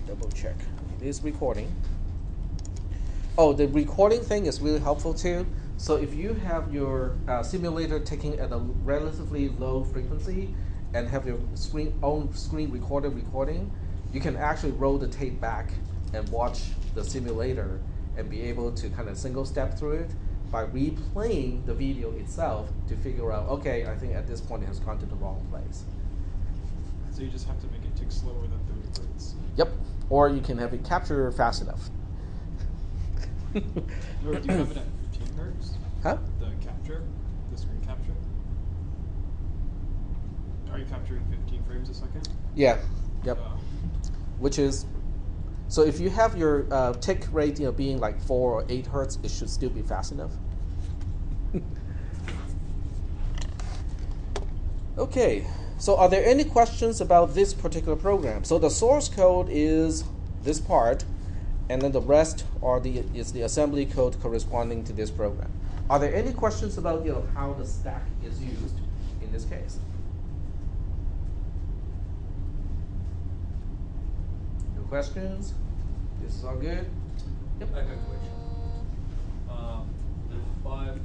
double check. It is recording. Oh, the recording thing is really helpful too. So if you have your simulator taking at a relatively low frequency and have your own screen recorder recording, you can actually roll the tape back and watch the simulator and be able to kind of single step through it by replaying the video itself to figure out, okay, I think at this point it has gone to the wrong place. So you just have to make it tick slower than 30 hertz. Yep, or you can have it capture fast enough. Or do you have it at 15 hertz? Huh? The capture, the screen capture? Are you capturing 15 frames a second? Yeah, yep. Which is, so if you have your tick rate being like 4 or 8 hertz, it should still be fast enough. Okay, so are there any questions about this particular program? So the source code is this part, and then the rest is the assembly code corresponding to this program. Are there any questions about how the stack is used in this case? No questions? This is all good? Yep. I have a question. The 5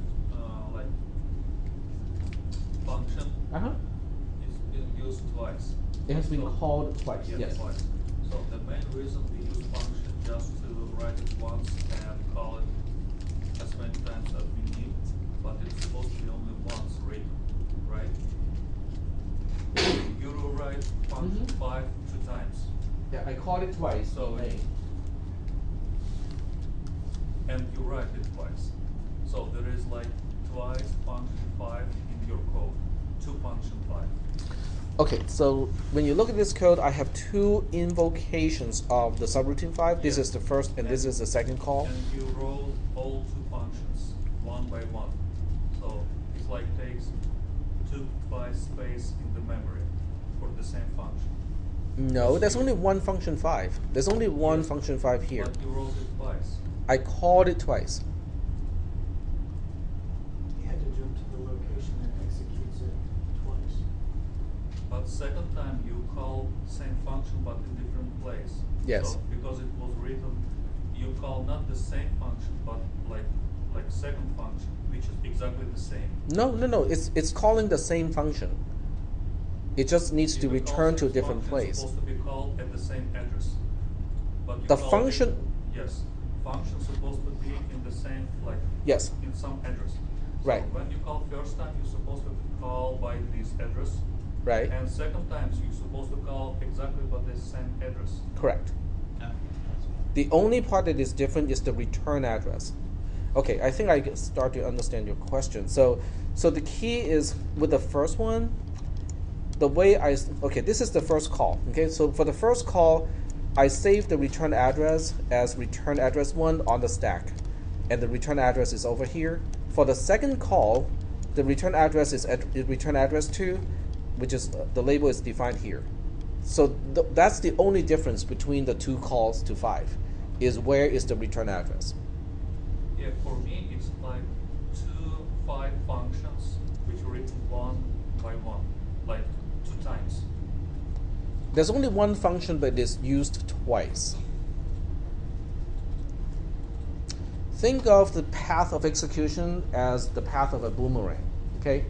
function is being used twice. It has been called twice. Yeah, yes. Twice. So the main reason we use function just to write it once and call it as many times as we need, but it's supposed to be only once written, right? You will write function 5 2 times. Yeah, I called it twice. So and you write it twice. So there is like twice function 5 in your code, 2 function 5. Okay, so when you look at this code, I have 2 invocations of the subroutine 5. This is the first, and this is the second call. And you roll all 2 functions one by one. So it's like takes 2 bytes space in the memory for the same function. No, there's only one function 5. There's only one function 5 here. But you rolled it twice. I called it twice. You had to jump to the location that executes it twice. But second time you call same function but in different place. Yes. So because it was written, you call not the same function but like second function, which is exactly the same. No. It's calling the same function. It just needs to return to a different place. It's supposed to be called at the same address. But you The call function. Yes. Function supposed to be in the same Yes. in some address. So Right. when you call first time, you're supposed to call by this address. Right. And second times, you're supposed to call exactly by the same address. Correct. The only part that is different is the return address. Okay, I think I start to understand your question. So the key is with the first one, the way this is the first call. Okay, so for the first call, I save the return address as return address 1 on the stack, and the return address is over here. For the second call, the return address is return address 2, which is the label is defined here. So that's the only difference between the 2 calls to 5, is where is the return address. Yeah, for me, it's like 2 5 functions which are written one by one, like 2 times. There's only one function, but it is used twice. Think of the path of execution as the path of a boomerang. Okay,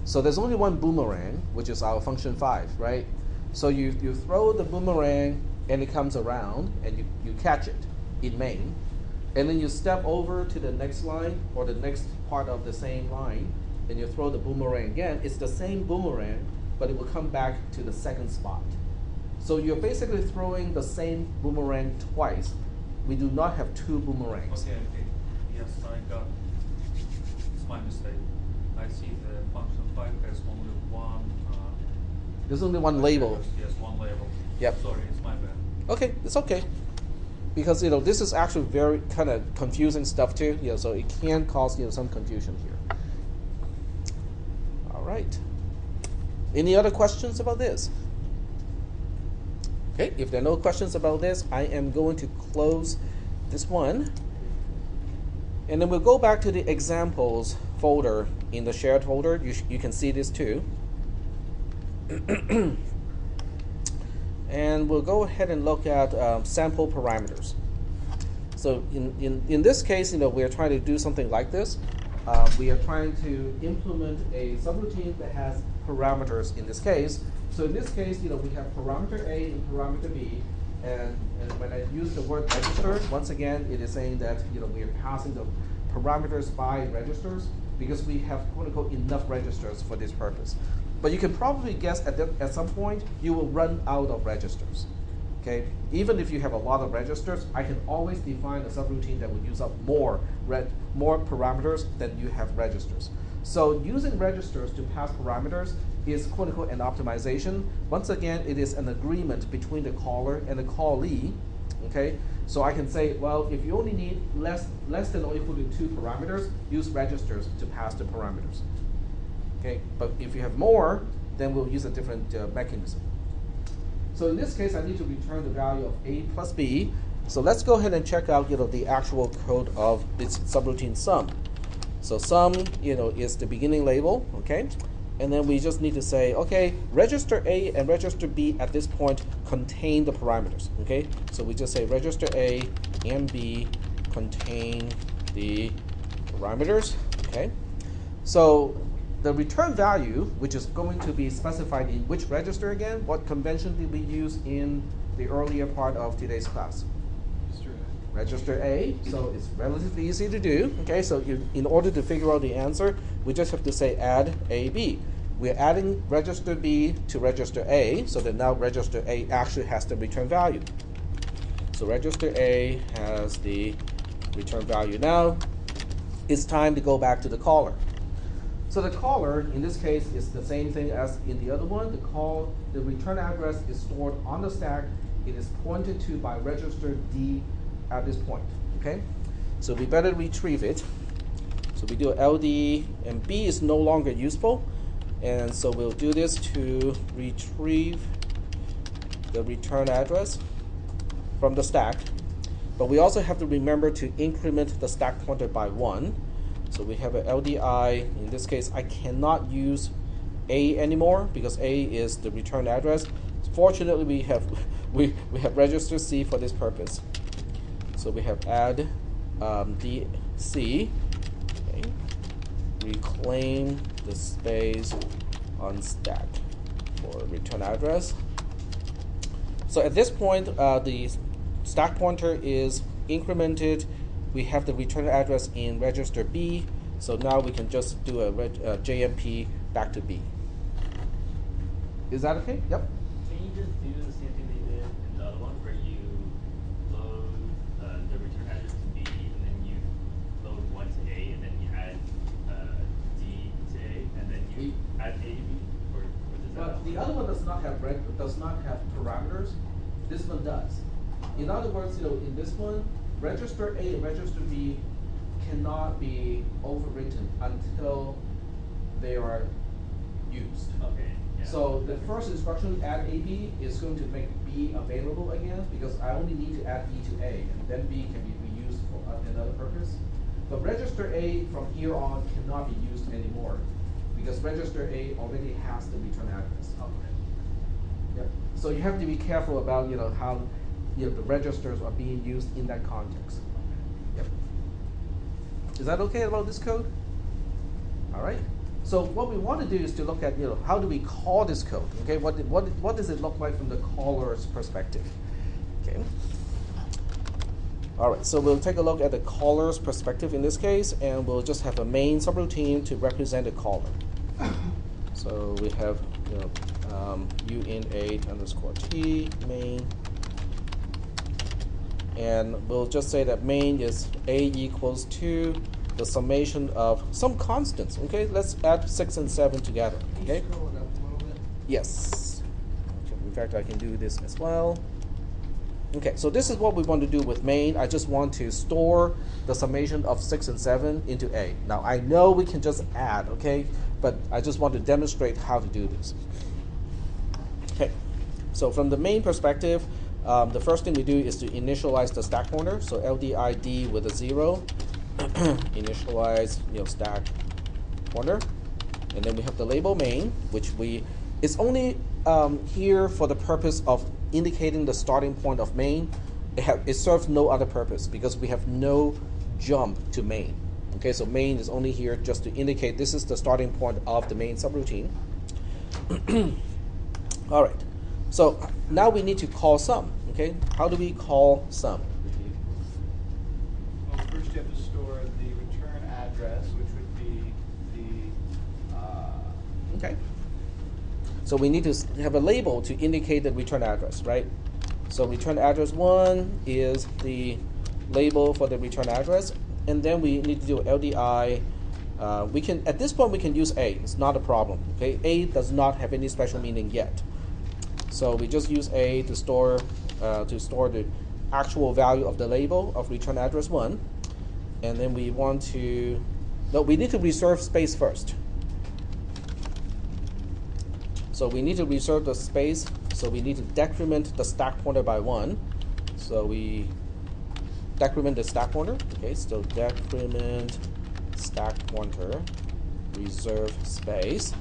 so there's only one boomerang, which is our function 5, right? So you throw the boomerang and it comes around and you catch it in main, and then you step over to the next line or the next part of the same line and you throw the boomerang again. It's the same boomerang, but it will come back to the second spot. So you're basically throwing the same boomerang twice. We do not have 2 boomerangs. Okay. Yes, I got it. It's my mistake. I see the function 5 has only one. There's only one label. Yes, one label. Yep. Sorry, it's my bad. Okay, it's okay. Because this is actually very kind of confusing stuff too. So it can cause some confusion here. All right. Any other questions about this? Okay, if there are no questions about this, I am going to close this one. And then we'll go back to the examples folder in the shared folder. You can see this too. And we'll go ahead and look at sample parameters. So in this case, we're trying to do something like this. We are trying to implement a subroutine that has parameters in this case. So in this case, we have parameter A and parameter B. And when I use the word register, once again, it is saying that we are passing the parameters by registers because we have quote unquote enough registers for this purpose. But you can probably guess at some point you will run out of registers. Okay, even if you have a lot of registers, I can always define a subroutine that would use up more parameters than you have registers. So using registers to pass parameters is quote unquote an optimization. Once again, it is an agreement between the caller and the callee. Okay, so I can say, well, if you only need less than or equal to 2 parameters, use registers to pass the parameters. Okay, but if you have more, then we'll use a different mechanism. So in this case, I need to return the value of A plus B. So let's go ahead and check out the actual code of this subroutine sum. So sum is the beginning label, okay? And then we just need to say, okay, register A and register B at this point contain the parameters, okay? So we just say register A and B contain the parameters, okay? So the return value, which is going to be specified in which register again, what convention did we use in the earlier part of today's class? Register A, so it's relatively easy to do. Okay, so in order to figure out the answer, we just have to say add AB. We're adding register B to register A, so that now register A actually has the return value. So register A has the return value. Now it's time to go back to the caller. So the caller, in this case, is the same thing as in the other one. The return address is stored on the stack. It is pointed to by register D at this point, okay? So we better retrieve it. So we do LD, and B is no longer useful. And so we'll do this to retrieve the return address from the stack. But we also have to remember to increment the stack pointer by 1. So we have an LDI. In this case, I cannot use A anymore because A is the return address. Fortunately, we have register C for this purpose. So we have add DC. Okay. Reclaim the space on stack for return address. So at this point, the stack pointer is incremented. We have the return address in register B, so now we can just do a JMP back to B. Is that okay? Yep. Can you just do the same thing they did in the other one, where you load the return address to B, and then you load 1 to A, and then you add D to A, and then you add A to B, or does that? But the other one does not have parameters. This one does. In other words, in this one, register A and register B cannot be overwritten until they are used. Okay. Yeah. So the first instruction, add AB, is going to make B available again because I only need to add B to A, and then B can be reused for another purpose. But register A from here on cannot be used anymore because register A already has the return address. Okay. Yep. So you have to be careful about how the registers are being used in that context. Yep. Is that okay about this code? All right. So what we want to do is to look at how do we call this code? Okay. What does it look like from the caller's perspective? Okay. All right. So we'll take a look at the caller's perspective in this case, and we'll just have a main subroutine to represent the caller. So we have uint_t main. And we'll just say that main is A equals to the summation of some constants. Okay, let's add 6 and 7 together. Okay. Can you scroll it up a little bit? Yes. Okay. In fact, I can do this as well. Okay, so this is what we want to do with main. I just want to store the summation of 6 and 7 into A. Now, I know we can just add, okay, but I just want to demonstrate how to do this. Okay, so from the main perspective, the first thing we do is to initialize the stack pointer. So LDID with a 0, initialize stack pointer, and then we have the label main, which it's only here for the purpose of indicating the starting point of main, it serves no other purpose because we have no jump to main. Okay, so main is only here just to indicate this is the starting point of the main subroutine. All right, so now we need to call sum. Okay, how do we call sum? Well, first you have to store the return address, which would be the Okay. So we need to have a label to indicate the return address, right? So return address 1 is the label for the return address, and then we need to do LDI. We can at this point we can use A. It's not a problem. Okay, A does not have any special meaning yet. So we just use A to store the actual value of the label of return address 1, and then we want to we need to reserve space first. So we need to reserve the space, so we need to decrement the stack pointer by 1. So we decrement the stack pointer. Okay, so decrement stack pointer, reserve space.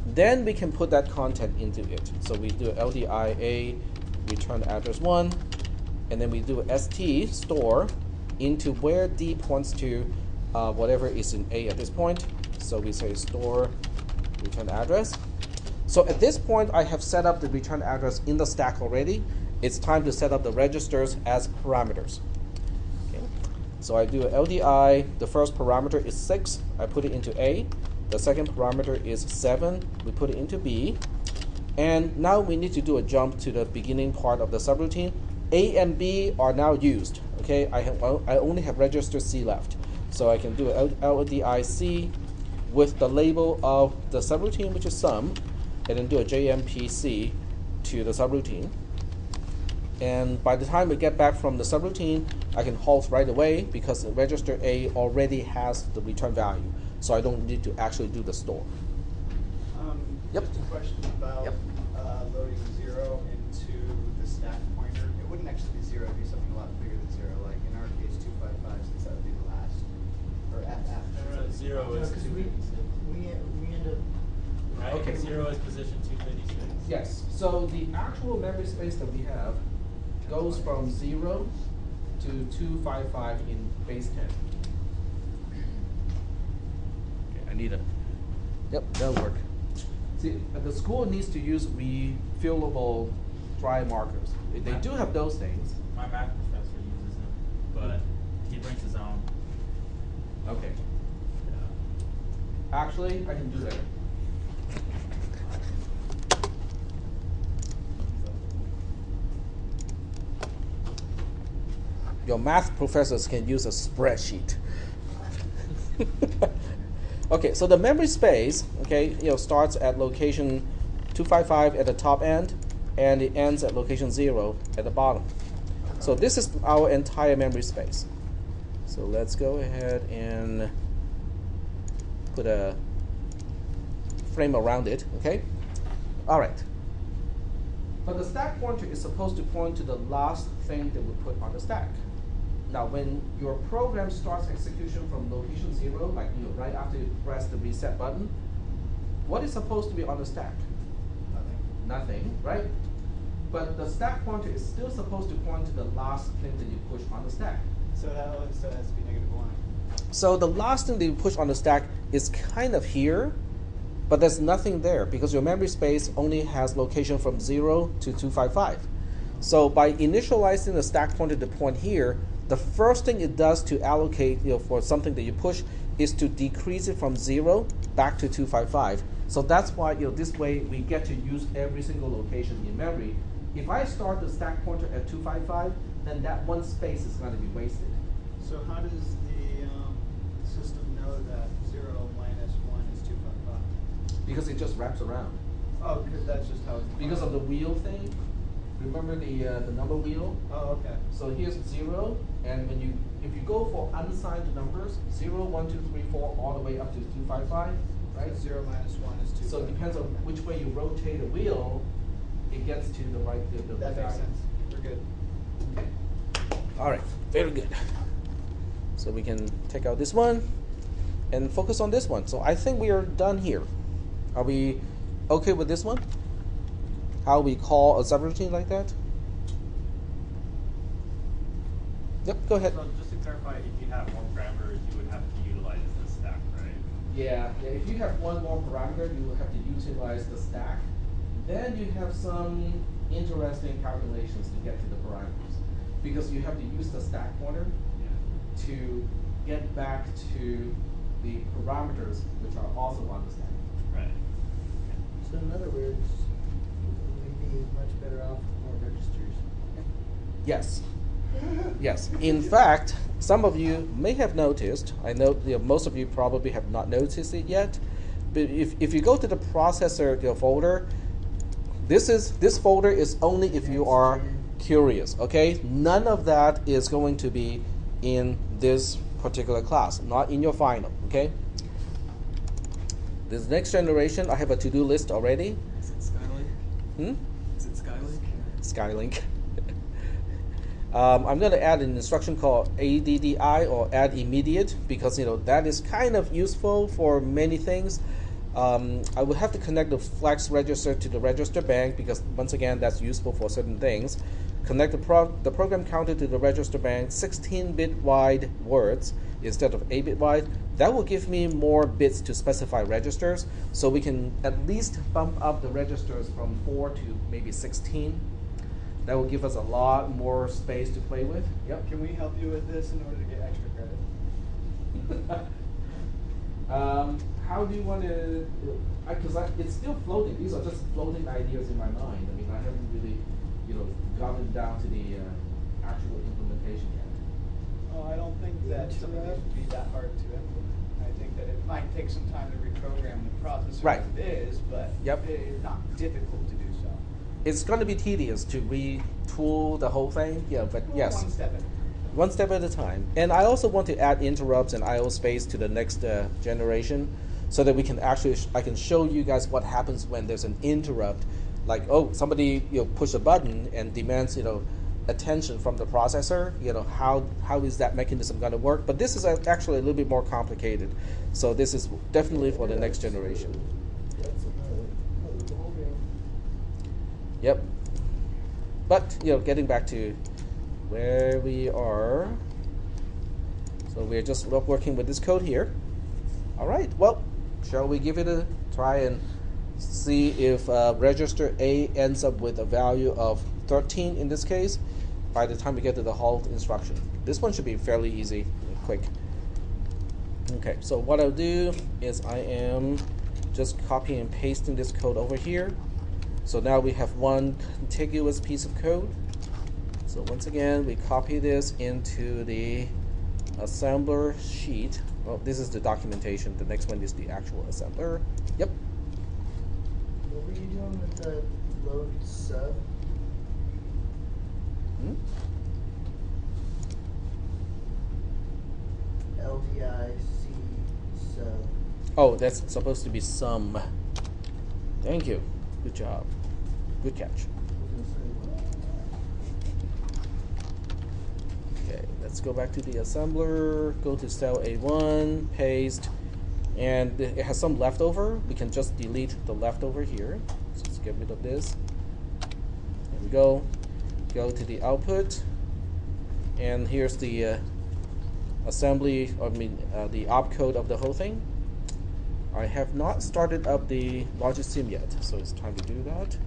Then we can put that content into it. So we do LDIA return address 1, and then we do ST store into where D points to whatever is in A at this point. So we say store return address. So at this point, I have set up the return address in the stack already. It's time to set up the registers as parameters. Okay. So I do LDI. The first parameter is 6. I put it into A. The second parameter is 7. We put it into B. And now we need to do a jump to the beginning part of the subroutine. A and B are now used. Okay, I only have register C left. So I can do LDI C with the label of the subroutine, which is sum, and then do a JMP-C to the subroutine. And by the time we get back from the subroutine, I can halt right away because register A already has the return value. So I don't need to actually do the store. Yep. Just a question about Yep. Loading 0 into the stack pointer. It wouldn't actually be 0, it'd be something a lot bigger than 0. Like in our case, 255, since that would be the last. Or after. So 0 is Because we end up. right? Okay. 0 is position 256. Yes. So the actual memory space that we have goes from 0 to 255 in base 10. Okay, I need a. Yep, that'll work. See, the school needs to use refillable dry markers. They do have those things. My math professor uses them, but he brings his own. Okay. Actually, I can do that. Your math professors can use a spreadsheet. Okay, so the memory space, okay, starts at location 255 at the top end, and it ends at location 0 at the bottom. So this is our entire memory space. So let's go ahead and put a frame around it, okay? All right. But the stack pointer is supposed to point to the last thing that we put on the stack. Now, when your program starts execution from location 0, like right after you press the reset button, what is supposed to be on the stack? Nothing, right? But the stack pointer is still supposed to point to the last thing that you push on the stack. So that has to be -1. So the last thing that you push on the stack is kind of here, but there's nothing there because your memory space only has location from 0 to 255. So by initializing the stack pointer to point here, the first thing it does to allocate for something that you push is to decrease it from 0 back to 255. So that's why this way we get to use every single location in memory. If I start the stack pointer at 255, then that one space is going to be wasted. So how does the system know that 0 minus 1 is 255? Because it just wraps around. Oh, because that's just how it's Because of the wheel thing. Remember the number wheel? Oh, okay. So here's 0, and if you go for unsigned numbers, 0, 1, 2, 3, 4, all the way up to 255, right? 0 minus 1 is 255. So it depends on which way you rotate the wheel, it gets to the right the That makes value. sense. We're good. Okay. All right, very good. So we can take out this one and focus on this one. So I think we are done here. Are we okay with this one? how we call a subroutine like that? Yep, go ahead. So just to clarify, if you have more parameters, you would have to utilize the stack, right? Yeah, if you have one more parameter, you will have to utilize the stack. Then you have some interesting calculations to get to the parameters. Because you have to use the stack pointer to get back to the parameters which are also on the stack. Right. So in other words, we'd be much better off with more registers. Yes. Yes. In fact, some of you may have noticed, I know, most of you probably have not noticed it yet, but if you go to the processor folder, this folder is only if you are curious, okay? None of that is going to be in this particular class, not in your final, okay? This next generation, I have a to-do list already. Is it Skylink? Is it Skylink? Skylink. I'm going to add an instruction called ADDI or add immediate because that is kind of useful for many things. I would have to connect the flex register to the register bank because once again that's useful for certain things. Connect the program counter to the register bank 16-bit wide words instead of 8-bit wide. That will give me more bits to specify registers, so we can at least bump up the registers from 4 to maybe 16. That will give us a lot more space to play with. Yep. Can we help you with this in order to get extra credit? How do you want to? Because it's still floating. These are just floating ideas in my mind. I mean, I haven't really, gotten down to the actual implementation yet. Oh, I don't think that some of these would be that hard to implement. I think that it might take some time to reprogram the processor Right. as it is, but Yep. it's not difficult to do so. It's going to be tedious to retool the whole thing. Yeah, but Well, yes. One step at a time. One step at a time. And I also want to add interrupts and I/O space to the next generation, so that we can actually, I can show you guys what happens when there's an interrupt, like somebody push a button and demands attention from the processor. How is that mechanism going to work? But this is actually a little bit more complicated, so this is definitely for the next generation. That's another ballgame. Yep. But getting back to where we are, so we're just working with this code here. All right. Well, shall we give it a try and see if register A ends up with a value of 13 in this case by the time we get to the halt instruction. This one should be fairly easy and quick. Okay, so what I'll do is I am just copying and pasting this code over here. So now we have one contiguous piece of code. So once again, we copy this into the assembler sheet. Well, this is the documentation. The next one is the actual assembler. Yep. What were you doing with the load sub? LDIC sub. Oh, that's supposed to be some. Thank you. Good job. Good catch. I was gonna say, what? Okay, let's go back to the assembler, go to cell A1, paste, and it has some leftover. We can just delete the leftover here. So let's get rid of this. There we go. Go to the output, and here's the assembly, the opcode of the whole thing. I have not started up the logic sim yet, so it's time to do that.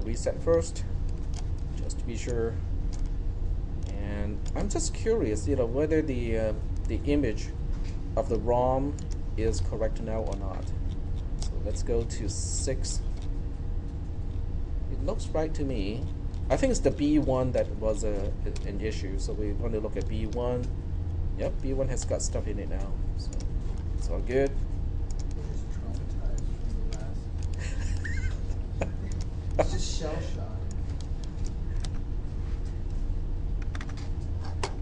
Reset first, just to be sure. And I'm just curious, whether the image of the ROM is correct now or not. So let's go to 6. It looks right to me. I think it's the B1 that was an issue. So we want to look at B1. Yep, B1 has got stuff in it now. So it's all good. We're just traumatized from the last. It's just shell shock.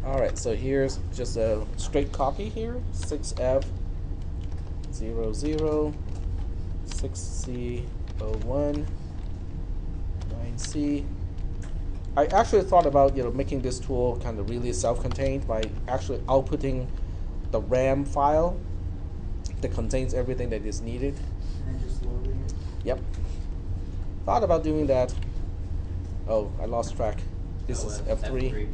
Alright, so here's just a straight copy here, 6F. 00, 6C01, 9C. I actually thought about making this tool kind of really self-contained by actually outputting the RAM file that contains everything that is needed. And just loading it. Yep. Thought about doing that. Oh, I lost track. This is F3.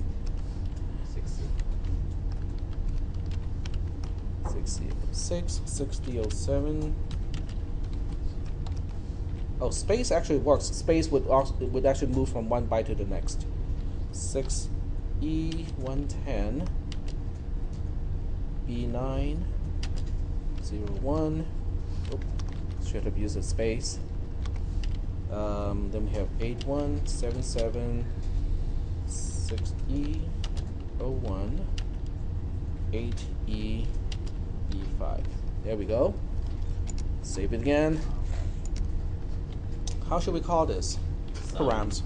6006, 6007. Oh, space actually works. Space would actually move from one byte to the next. 6E110, B9, 01. Oh, should have used a space. Then we have 8177, 6E01, 8E5. There we go. Save it again. How should we call this? Params.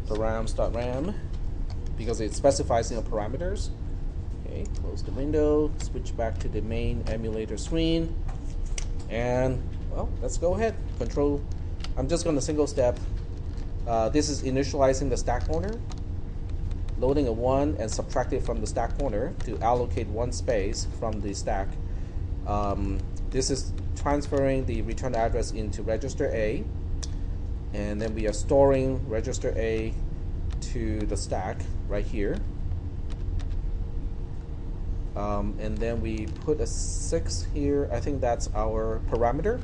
Params.ram, because it specifies parameters. Okay, close the window, switch back to the main emulator screen, and well, let's go ahead. Control. I'm just going to single step. This is initializing the stack pointer, loading a 1 and subtract it from the stack pointer to allocate one space from the stack. This is transferring the return address into register A, and then we are storing register A to the stack right here. And then we put a 6 here. I think that's our parameter.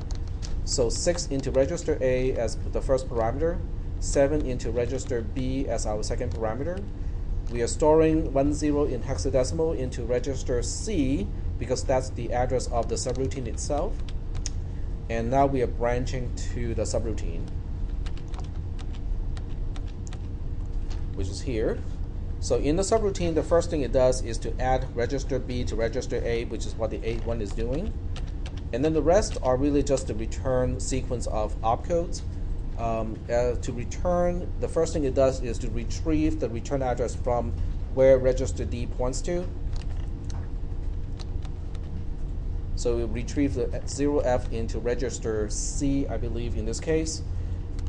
So 6 into register A as the first parameter, 7 into register B as our second parameter. We are storing 10 in hexadecimal into register C because that's the address of the subroutine itself. And now we are branching to the subroutine, which is here. So in the subroutine, the first thing it does is to add register B to register A, which is what the 8.1 is doing. And then the rest are really just the return sequence of opcodes. To return, the first thing it does is to retrieve the return address from where register D points to. So we retrieve the 0F into register C, I believe in this case.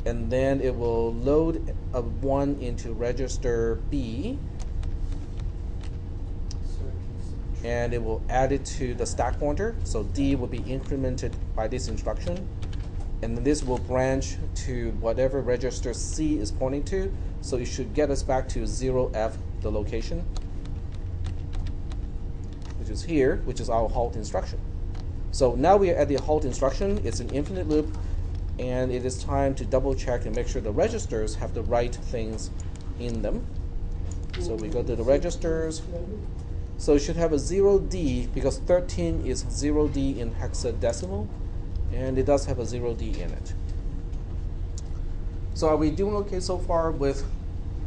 And then it will load a 1 into register B. And it will add it to the stack pointer. So D will be incremented by this instruction. And then this will branch to whatever register C is pointing to. So it should get us back to 0F, the location, which is here, which is our halt instruction. So now we are at the halt instruction. It's an infinite loop, and it is time to double check and make sure the registers have the right things in them. So we go to the registers. So it should have a 0D because 13 is 0D in hexadecimal, and it does have a 0D in it. So are we doing okay so far with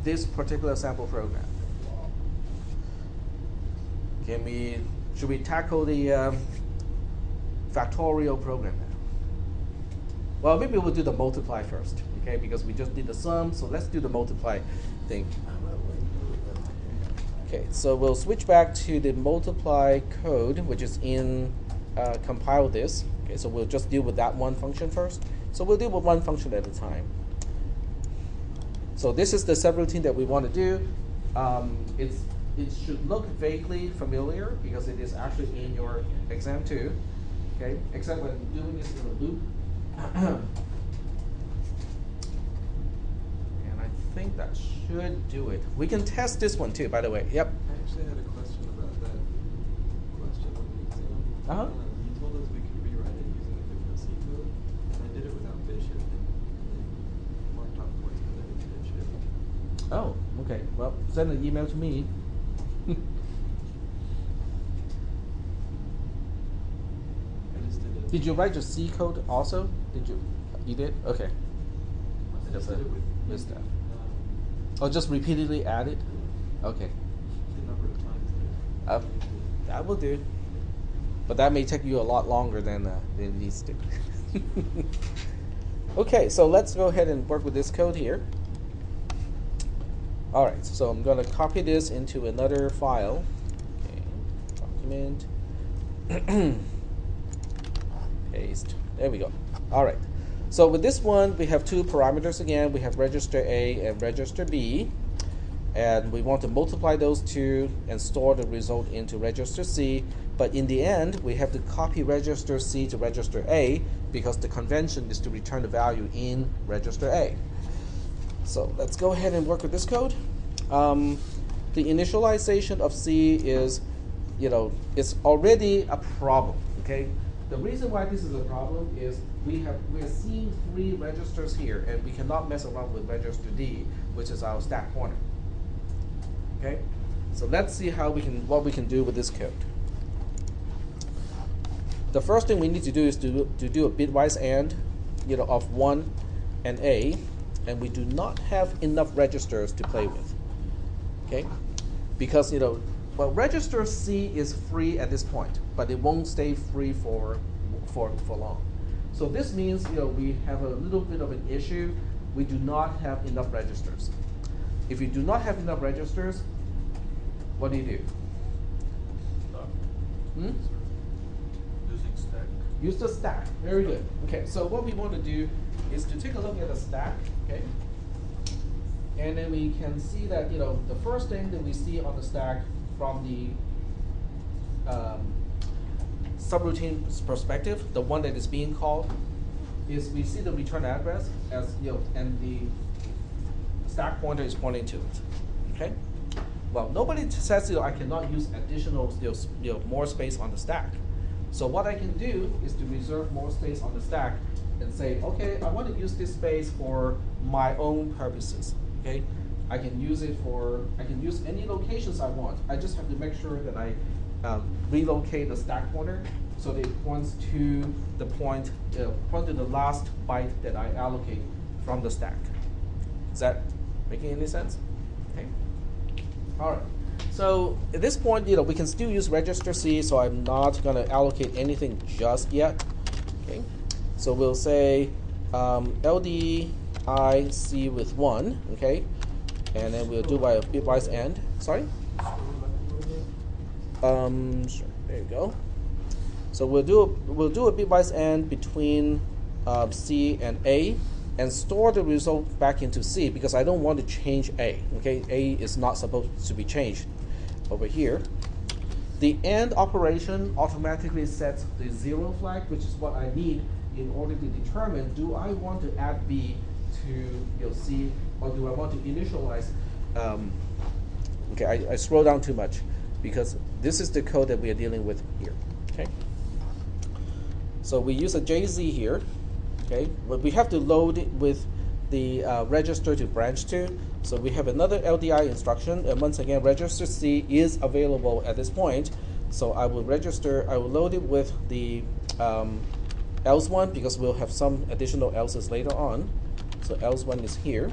this particular sample program? Should we tackle the factorial program now? Well, maybe we'll do the multiply first, okay? Because we just did the sum, so let's do the multiply thing. Okay, so we'll switch back to the multiply code, which is in compile this. Okay, so we'll just deal with that one function first. So we'll deal with one function at a time. So this is the subroutine that we want to do. It should look vaguely familiar because it is actually in your exam too. Okay, except when doing this in a loop. And I think that should do it. We can test this one too, by the way. Yep. I actually had a question about that question on the exam. You told us we could rewrite it using a different C code, and I did it without bit shift and marked off points, but then it did shift. Oh, okay. Well, send an email to me. Did you write your C code also? Did you? You did? Okay. I just did it with missed that. Oh, just repeatedly add it? Okay. the number of times that That will do. But that may take you a lot longer than it needs to. Okay, so let's go ahead and work with this code here. All right, so I'm going to copy this into another file. Okay, document. Paste. There we go. All right. So with this one, we have two parameters again. We have register A and register B. And we want to multiply those two and store the result into register C. But in the end, we have to copy register C to register A because the convention is to return the value in register A. So let's go ahead and work with this code. The initialization of C is, it's already a problem. Okay. The reason why this is a problem is we're seeing 3 registers here, and we cannot mess around with register D, which is our stack pointer. Okay, so let's see what we can do with this code. The first thing we need to do is to do a bitwise AND, of 1 and A, and we do not have enough registers to play with. Okay, because well, register C is free at this point, but it won't stay free for long. So this means we have a little bit of an issue. We do not have enough registers. If you do not have enough registers, what do you do? Stop. Hmm? Using stack. Use the stack. Very good. Okay, so what we want to do is to take a look at the stack, okay? And then we can see that, the first thing that we see on the stack from the subroutine's perspective, the one that is being called, is we see the return address as, and the stack pointer is pointing to it, okay? Well, nobody says, I cannot use additional, more space on the stack. So what I can do is to reserve more space on the stack and say, okay, I want to use this space for my own purposes, okay? I can use any locations I want. I just have to make sure that I relocate the stack pointer so that it points to the point to the last byte that I allocate from the stack. Is that making any sense? Okay. All right. So at this point, we can still use register C, so I'm not going to allocate anything just yet. Okay. So we'll say LDI C with 1, okay, and then we'll do by a bitwise AND. Sorry. Sure. There you go. So we'll do a bitwise AND between C and A, and store the result back into C because I don't want to change A. Okay, A is not supposed to be changed over here. The AND operation automatically sets the 0 flag, which is what I need in order to determine, do I want to add B to C, or do I want to initialize? Okay, I scroll down too much because this is the code that we are dealing with here. Okay, so we use a JZ here. Okay, but we have to load it with the register to branch to. So we have another LDI instruction, and once again, register C is available at this point. So I will load it with the else one because we'll have some additional else's later on. So else one is here,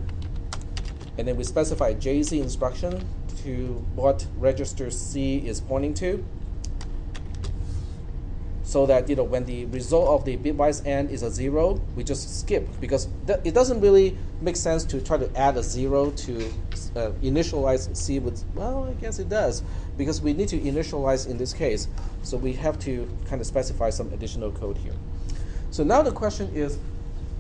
and then we specify JZ instruction to what register C is pointing to, so that when the result of the bitwise AND is a 0, we just skip because it doesn't really make sense to try to add a 0 to initialize C with. Well, I guess it does because we need to initialize in this case, so we have to kind of specify some additional code here. So now the question is,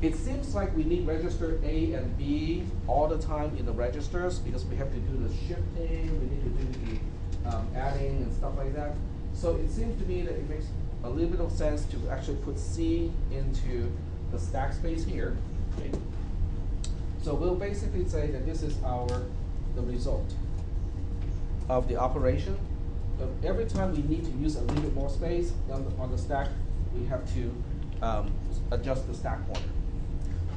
it seems like we need register A and B all the time in the registers because we have to do the shifting, we need to do the adding and stuff like that. So it seems to me that it makes a little bit of sense to actually put C into the stack space here. Okay. So we'll basically say that this is the result of the operation. But every time we need to use a little bit more space on the stack, we have to adjust the stack pointer.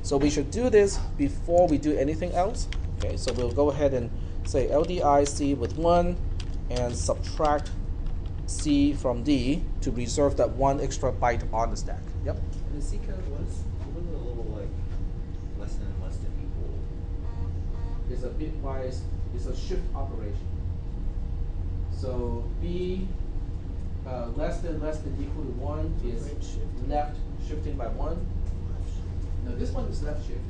So we should do this before we do anything else. Okay, so we'll go ahead and say LDI C with 1 and subtract C from D to reserve that 1 extra byte on the stack. Yep. And the C code was a little like less than equal. It's a bitwise, it's a shift operation. So B less than equal to 1 is Right shift. left shifting by 1. No, this one is left shift.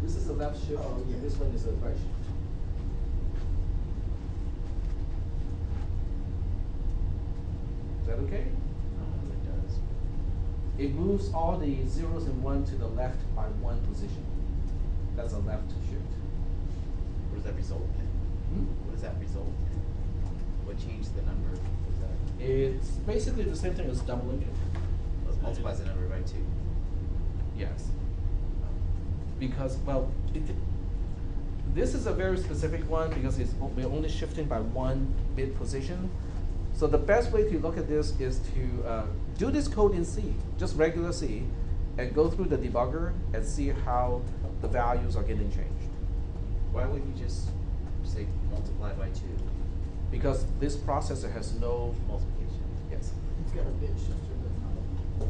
This is a left shift, and this one is a right shift. Is that okay? It does. it moves all the zeros and one to the left by one position. That's a left shift. What does that result in? What does that result in? What changed the number? Was that It's basically the same thing as doubling it. it multiplies the number by 2? Yes. Because, well, this is a very specific one because we're only shifting by one bit position. So the best way to look at this is to do this code in C, just regular C, and go through the debugger and see how the values are getting changed. Why wouldn't you just say multiply by 2? Because this processor has no, Multiplication. yes, It's got a bit shifter, but not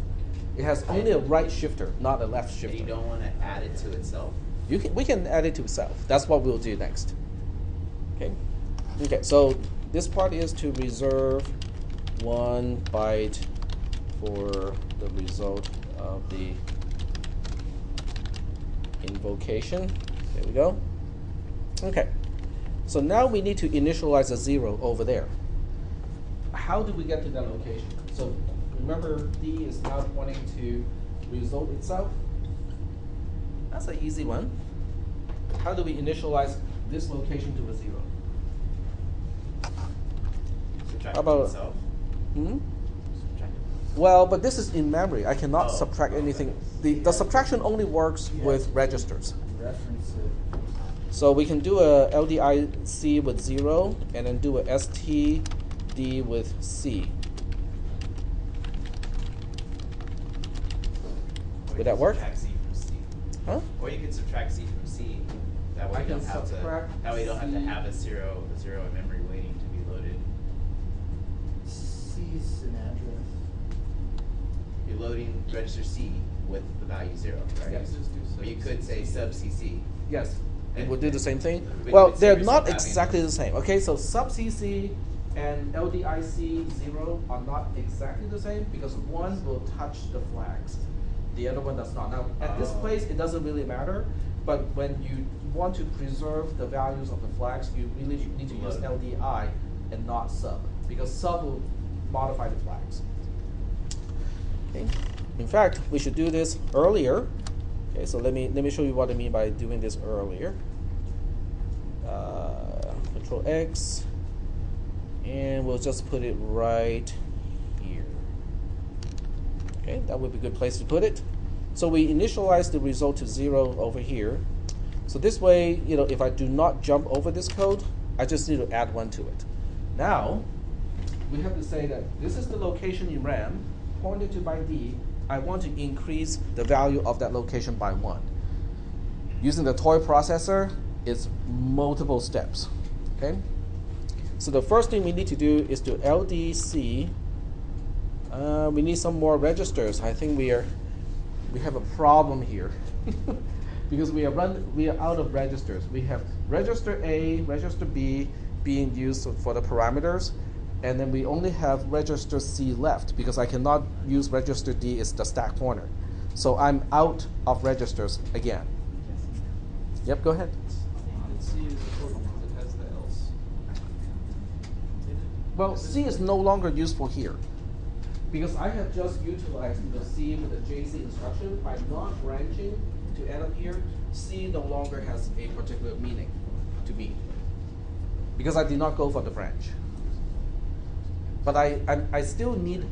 it has only a right shifter, not a left And shifter. you don't want to add it to itself? We can add it to itself. That's what we'll do next. Okay. Okay. So this part is to reserve 1 byte for the result of the invocation. There we go. Okay. So now we need to initialize a 0 over there. How do we get to that location? So remember, D is now pointing to result itself. That's an easy one. How do we initialize this location to a 0? Subtract How about- it itself? Subtract it. Well, but this is in memory. I cannot Oh, subtract okay. anything. The subtraction only works with registers. reference it. So we can do a LDIC with 0 and then do a STD with C. Or you Would that could work? Subtract C from C. Huh? Or you could subtract C from C. That way I you can don't have to. subtract That way you don't have to C. have a zero in memory waiting to be loaded. C's an address. You're loading register C with the value 0, right? Yes. Just do But you sub could say CC. sub CC. Yes. It And- will do the same thing. But Well, it's they're serious not about having- exactly the same. Okay, so sub CC and LDIC 0 are not exactly the same because one will touch the flags, the other one does not. Now, at this Oh. place, it doesn't really matter, but when you want to preserve the values of the flags, you really need to use Load. LDI and not sub because sub will modify the flags. Okay. In fact, we should do this earlier. Okay, so let me show you what I mean by doing this earlier. Control X, and we'll just put it right here. Okay, that would be a good place to put it. So we initialize the result to 0 over here. So this way, you know, if I do not jump over this code, I just need to add 1 to it. Now, we have to say that this is the location in RAM, pointed to by D. I want to increase the value of that location by 1. Using the toy processor, it's multiple steps. Okay? So the first thing we need to do is to LDC. We need some more registers. I think we have a problem here because we are out of registers. We have register A, register B being used for the parameters, and then we only have register C left because I cannot use register D as the stack pointer. So I'm out of registers again. Yep, go ahead. And C is important because it has the else. Well, C is no longer useful here because I have just utilized the C with the JC instruction. By not branching to end up here, C no longer has a particular meaning to me because I did not go for the branch. But I still need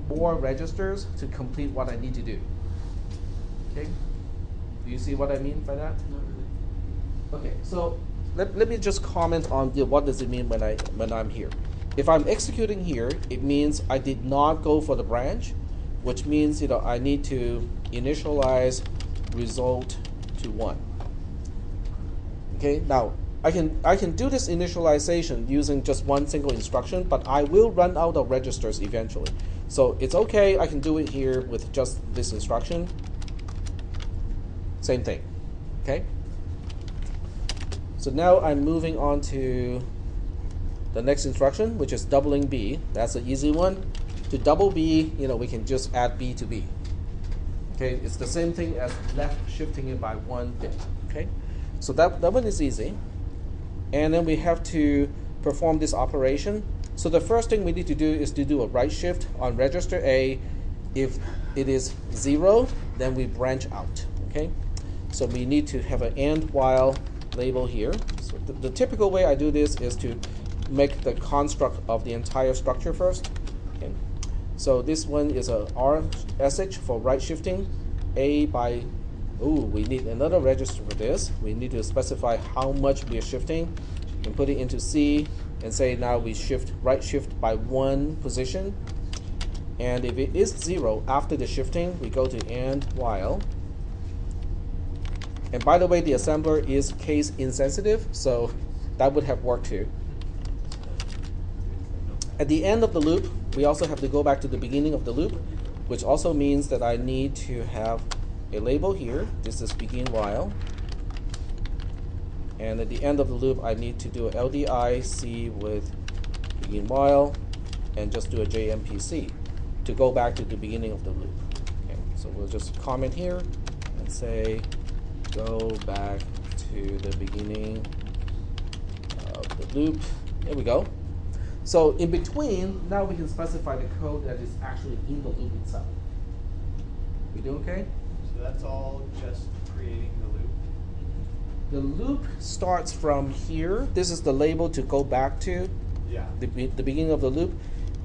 more registers to complete what I need to do. Okay? Do you see what I mean by that? Not really. Okay, so let me just comment on what does it mean when I'm here. If I'm executing here, it means I did not go for the branch, which means I need to initialize result to 1. Okay, now I can do this initialization using just one single instruction, but I will run out of registers eventually. So it's okay, I can do it here with just this instruction. Same thing. Okay? So now I'm moving on to the next instruction, which is doubling B. That's an easy one. To double B, we can just add B to B. Okay, it's the same thing as left shifting it by 1 bit. Okay, so that one is easy. And then we have to perform this operation. So the first thing we need to do is to do a right shift on register A If it is 0, then we branch out. Okay, so we need to have an and while label here. So the typical way I do this is to make the construct of the entire structure first. Okay, so this one is a RSH for right shifting A by. We need another register for this. We need to specify how much we are shifting and put it into C and say now we right shift by 1 position. And if it is 0 after the shifting, we go to and while. And by the way, the assembler is case insensitive, so that would have worked too. At the end of the loop, we also have to go back to the beginning of the loop, which also means that I need to have a label here. This is begin while. And at the end of the loop, I need to do a LDI C with begin while and just do a JMPC to go back to the beginning of the loop. Okay, so we'll just comment here and say go back to the beginning of the loop. There we go. So in between, now we can specify the code that is actually in the loop itself. We do okay? So that's all just creating the loop. The loop starts from here. This is the label to go back to, Yeah. the beginning of the loop,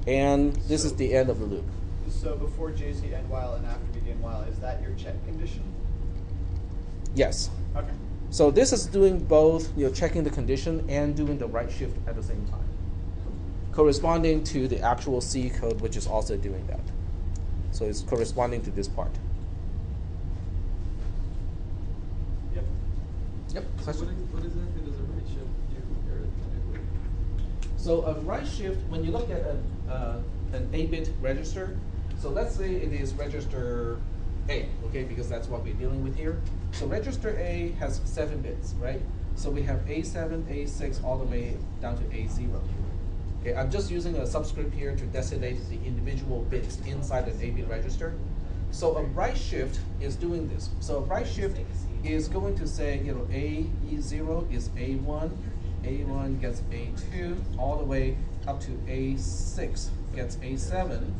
and this is the end of the loop. So before JC end while and after begin while, is that your check condition? Yes. Okay. So this is doing both, checking the condition and doing the right shift at the same time, corresponding to the actual C code, which is also doing that. So it's corresponding to this part. Yep. Yep. So Question? what exactly does a right shift do arithmetically? So a right shift, when you look at an 8-bit register, so let's say it is register A, okay, because that's what we're dealing with here. So register A has 7 bits, right? So we have A7, A6, all the way down to A0. Okay, I'm just using a subscript here to designate the individual bits inside an 8-bit register. So a right shift is doing this. So a right shift is going to say, A0 is A1, A1 gets A2, all the way up to A6 gets A7,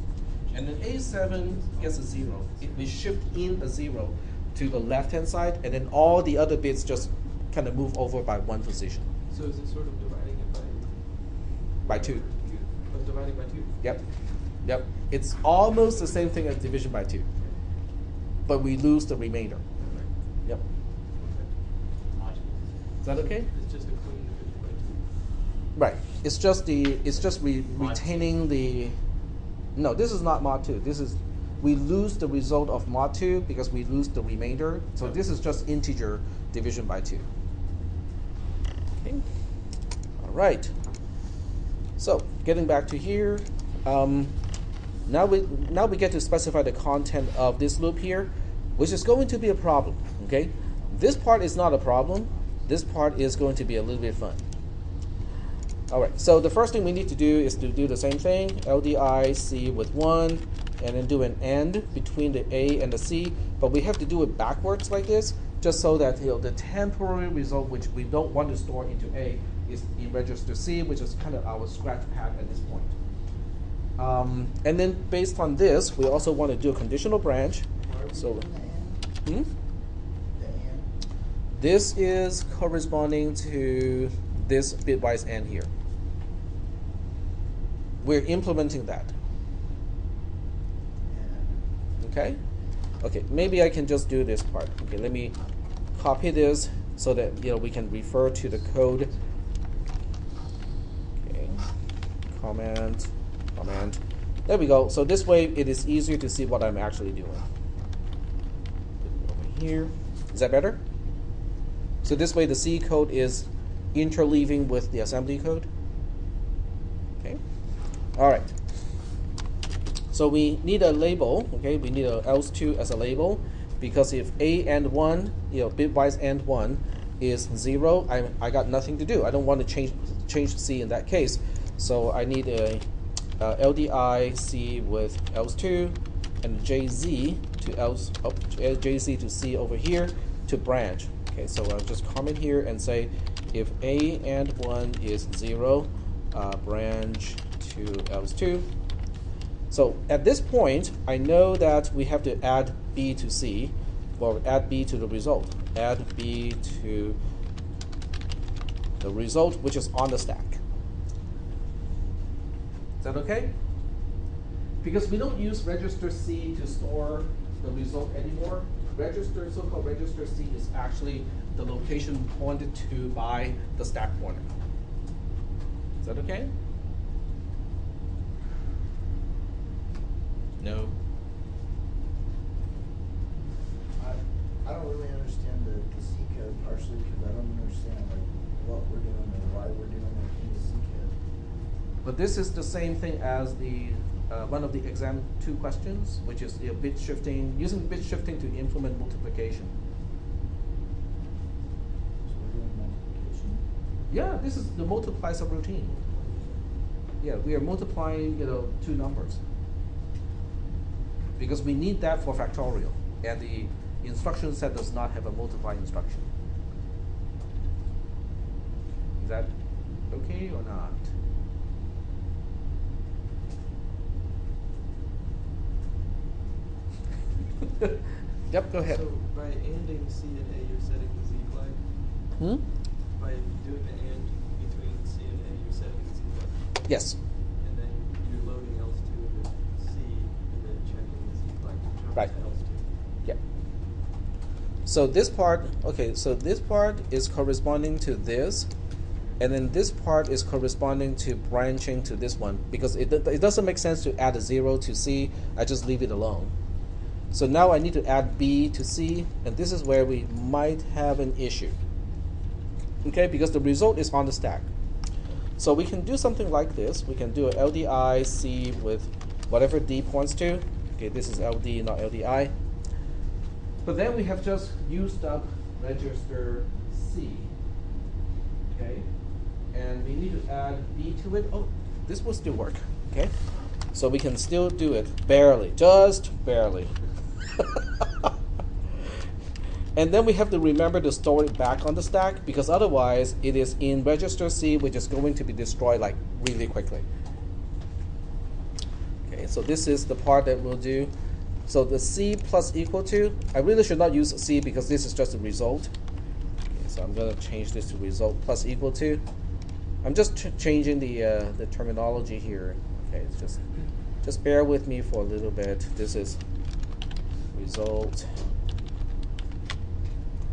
and then A7 gets a 0. We shift in a 0 to the left-hand side, and then all the other bits just kind of move over by 1 position. So is it sort of dividing it by 2. Dividing by 2? Yep. Yep. It's almost the same thing as division by 2. But we lose the remainder. Yep. Is that okay? It's just including division by 2. Right. It's just retaining the. No, this is not mod 2. This is we lose the result of mod 2 because we lose the remainder. So this is just integer division by 2. Okay. All right. So getting back to here, now we get to specify the content of this loop here, which is going to be a problem. Okay, this part is not a problem. This part is going to be a little bit fun. All right. So the first thing we need to do is to do the same thing: LDI C with 1, and then do an AND between the A and the C. But we have to do it backwards like this, just so that the temporary result, which we don't want to store into A, is in register C, which is kind of our scratch pad at this point. And then based on this, we also want to do a conditional branch. So, this is corresponding to this bitwise AND here. We're implementing that. Okay? Okay, maybe I can just do this part. Okay, let me copy this so that we can refer to the code. Okay, comment. There we go. So this way it is easier to see what I'm actually doing. Over here. Is that better? So this way the C code is interleaving with the assembly code. Okay. All right. So we need a label. Okay, we need a else2 as a label, because if A and 1, bitwise and 1 is 0, I got nothing to do. I don't want to change C in that case. So I need a LDI C with else2 and JZ to JZ to C over here to branch. Okay, so I'll just comment here and say if A and 1 is 0, branch to else2. So at this point, I know that we have to add B to C, or add B to the result. Add B to the result, which is on the stack. Is that okay? Because we don't use register C to store the result anymore. Register, so-called register C, is actually the location pointed to by the stack pointer. Is that okay? No. I don't really understand the C code partially because I don't understand like what we're doing and why we're doing it in the C code. But this is the same thing as the one of the exam 2 questions, which is the bit shifting, using bit shifting to implement multiplication. So we're doing multiplication. Yeah, this is the multiply subroutine. Yeah, we are multiplying, 2 numbers. Because we need that for factorial, and the instruction set does not have a multiply instruction. Is that okay or not? Yep, go ahead. So by anding C and A, you're setting the Z flag? Hmm? By doing the and between C and A, you're setting the Z flag? Yes. And then you're loading else 2 into C and then checking the Z flag to jump Right. to else 2. Yep. So this part, okay, so this part is corresponding to this, and then this part is corresponding to branching to this one, because it doesn't make sense to add a 0 to C. I just leave it alone. So now I need to add B to C, and this is where we might have an issue. Okay, because the result is on the stack. So we can do something like this. We can do a LDI C with whatever D points to. Okay, this is LD, not LDI. But then we have just used up register C. Okay, and we need to add B to it. Oh, this will still work. Okay, so we can still do it barely, just barely. And then we have to remember to store it back on the stack, because otherwise it is in register C, which is going to be destroyed like really quickly. Okay, so this is the part that we'll do. So the C plus equal to, I really should not use C because this is just a result. Okay, so I'm going to change this to result plus equal to. I'm just changing the terminology here. Okay, it's just bear with me for a little bit. This is result,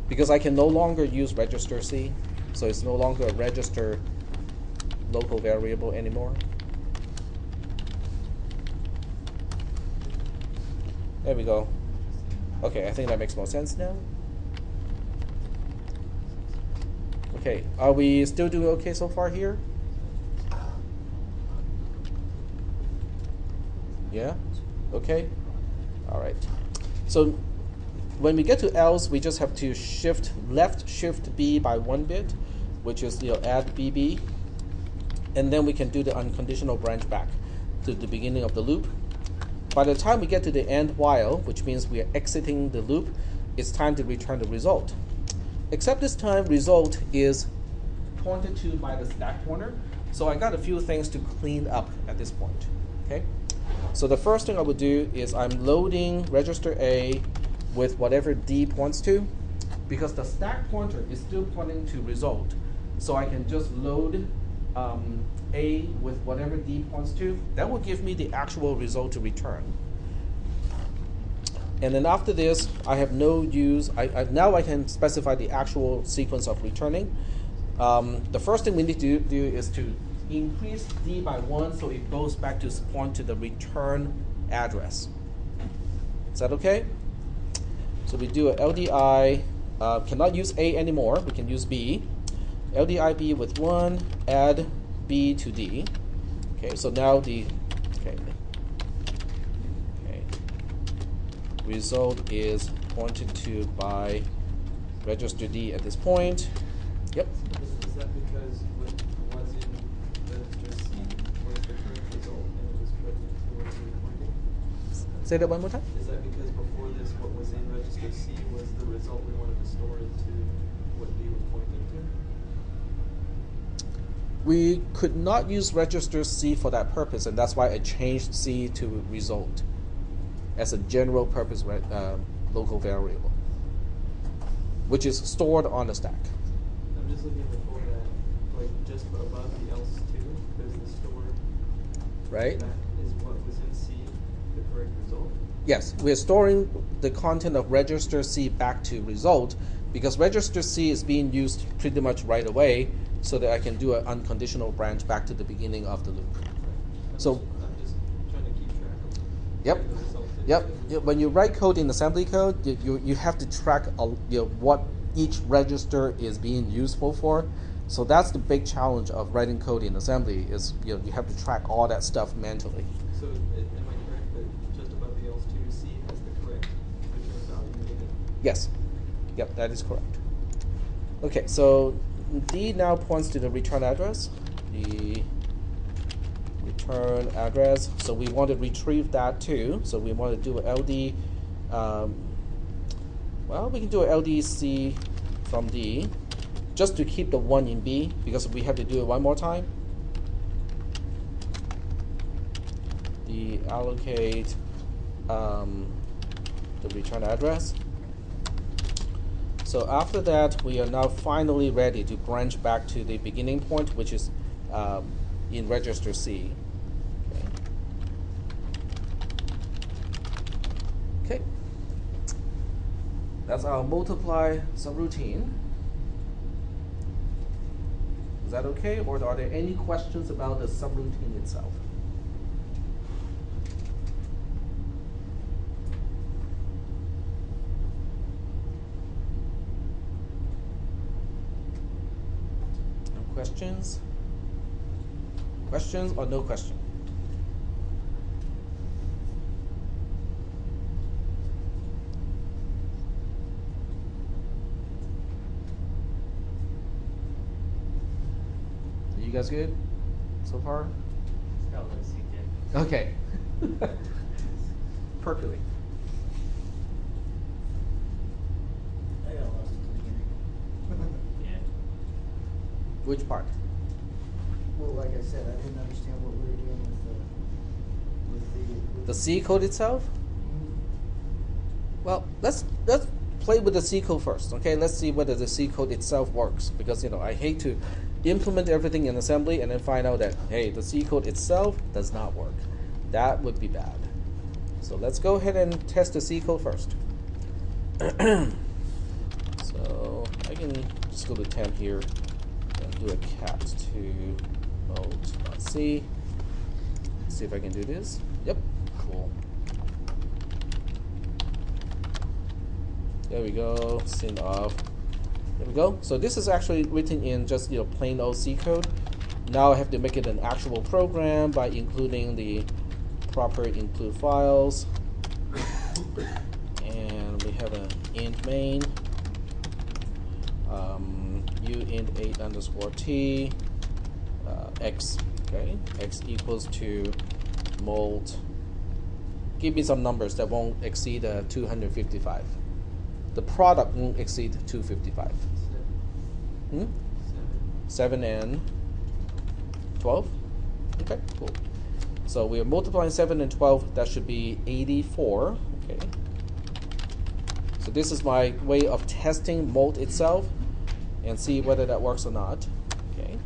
because I can no longer use register C, so it's no longer a register local variable anymore. There we go. Okay, I think that makes more sense now. Okay, are we still doing okay so far here? Yeah? Okay? All right. So when we get to else, we just have to left shift B by 1 bit, which is add BB, and then we can do the unconditional branch back to the beginning of the loop. By the time we get to the end while, which means we are exiting the loop, it's time to return the result. Except this time, result is pointed to by the stack pointer, so I got a few things to clean up at this point. Okay. So the first thing I would do is I'm loading register A with whatever D points to, because the stack pointer is still pointing to result. So I can just load A with whatever D points to. That will give me the actual result to return. And then after this, I have no use. Now I can specify the actual sequence of returning. The first thing we need to do is to increase D by 1 so it goes back to point to the return address. Is that okay? So we do a LDI, cannot use A anymore, we can use B. LDI B with 1, add B to D. Okay, so now the result is pointed to by register D at this point. Yep. Is that because what was in register C was the current result and it was tracking towards the pointing? Say that one more time. Is that because before this, what was in register C was the result we wanted to store into what D was pointing to? we could not use register C for that purpose, and that's why I changed C to result as a general purpose local variable, which is stored on the stack. I'm just looking before that, like just above the else two, there's the store. Right? That is what was in C, the correct result. Yes, we're storing the content of register C back to result because register C is being used pretty much right away so that I can do an unconditional branch back to the beginning of the loop. So, I'm just trying to keep track of yep, where the result is. yep. When you write code in assembly code, you have to track what each register is being useful for. So that's the big challenge of writing code in assembly is you have to track all that stuff mentally. So am I correct that just above the else two, C has the correct return value in it? Yes. Yep, that is correct. Okay, so D now points to the return address. The return address. So we want to retrieve that too. So we want to do a LD. Well, we can do a LDC from D just to keep the 1 in B because we have to do it one more time. The allocate the return address. So after that, we are now finally ready to branch back to the beginning point, which is in register C. Okay. That's our multiply subroutine. Is that okay, or are there any questions about the subroutine itself? No questions? Questions or no question? You guys good so far? It's got one sink in. Okay. Percolate. I got lost at the beginning. Yeah. Which part? Well, like I said, I didn't understand what we were doing with The C code itself? Well, let's play with the C code first. Okay, let's see whether the C code itself works because I hate to implement everything in assembly and then find out that hey, the C code itself does not work. That would be bad. So let's go ahead and test the C code first. So I can just go to temp here and do a cat to mode.c. See if I can do this. Yep, cool. There we go, send off. There we go. So this is actually written in just plain old C code. Now I have to make it an actual program by including the proper include files. And we have an int main, uint8 underscore t, x, okay, x equals to molt. Give me some numbers that won't exceed 255. The product won't exceed 255. 7 and 12? Okay, cool. So we are multiplying 7 and 12. That should be 84. Okay. So this is my way of testing molt itself and see whether that works or not. Okay.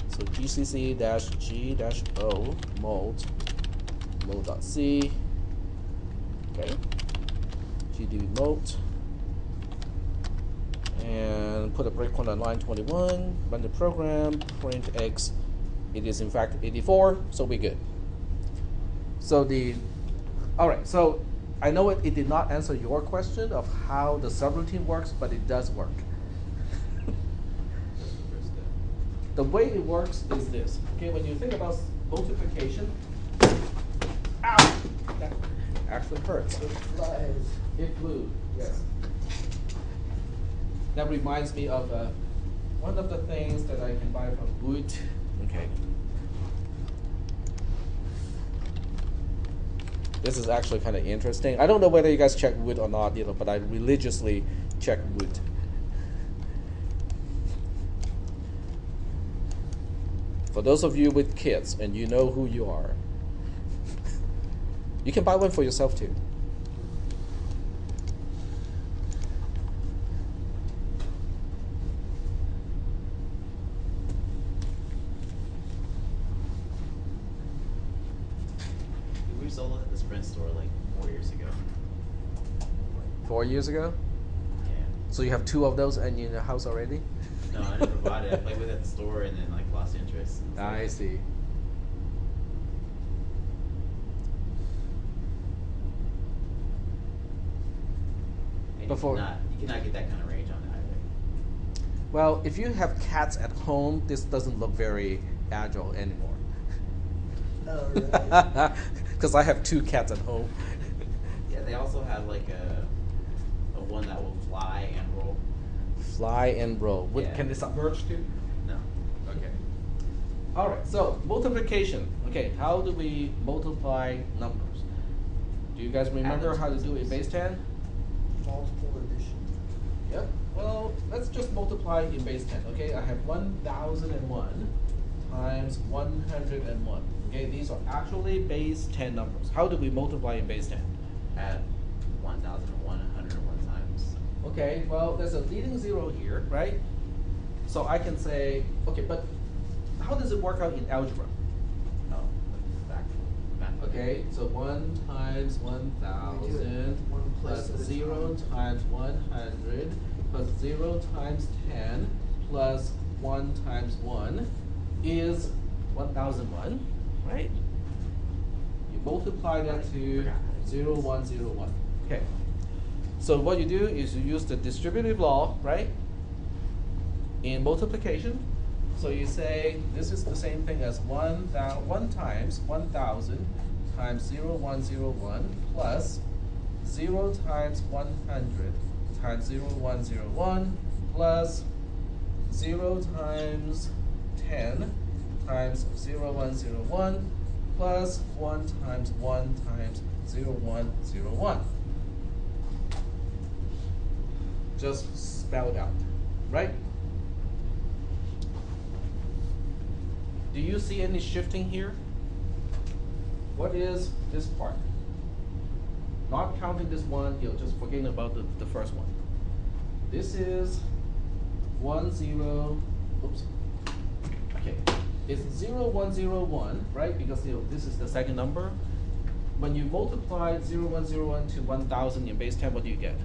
So gcc-g-o molt.c. Okay. gd molt. And put a breakpoint on line 21, run the program, print x. It is in fact 84, so we're good. So all right, so I know it did not answer your question of how the subroutine works, but it does work. That's the first step. The way it works is this. Okay, when you think about multiplication, ow, that actually hurts. It flies. It flew, yes. That reminds me of one of the things that I can buy from Wood. Okay. This is actually kind of interesting. I don't know whether you guys check Wood or not, but I religiously check Wood. For those of you with kids and you know who you are, you can buy one for yourself too. We sold it at the Sprint store like 4 years ago. 4 years ago? Yeah. So you have 2 of those and in your house already? No, I never bought it. I played with it at the store and then like lost interest. I see. And Before- you cannot get that kind of range on it either. Well, if you have cats at home, this doesn't look very agile anymore. Oh, right. Because I have 2 cats at home. Yeah, they also have like a one that will fly and roll. Fly and roll. Yeah. Can they submerge too? No. Okay. All right. So multiplication. Okay. How do we multiply numbers? Do you guys remember how to do a base 10? Multiple addition. Yep. Well, let's just multiply in base 10. Okay. I have 1001 times 101. Okay. These are actually base 10 numbers. How do we multiply in base 10? Add 1,001 101 times. Okay, well, there's a leading 0 here, right? So I can say, okay, but how does it work out in algebra? Oh, back. Okay, so 1 times 1,000 one plus place at a 0 time. times 100 plus 0 times 10 plus 1 times 1 is 1001, right? You multiply that to 0101. Okay. So what you do is you use the distributive law, right? In multiplication. So you say this is the same thing as 1 times 1,000 times 0101 plus 0 times 100 times 0101 plus 0 times 10 times 0101 plus 1 times 1 times 0101. Just spelled out, right? Do you see any shifting here? What is this part? Not counting this one, just forgetting about the first one. This is 1 0. Oops. Okay, it's 0101, right? Because this is the second number. When you multiply 0101 to 1000 in base 10, what do you get?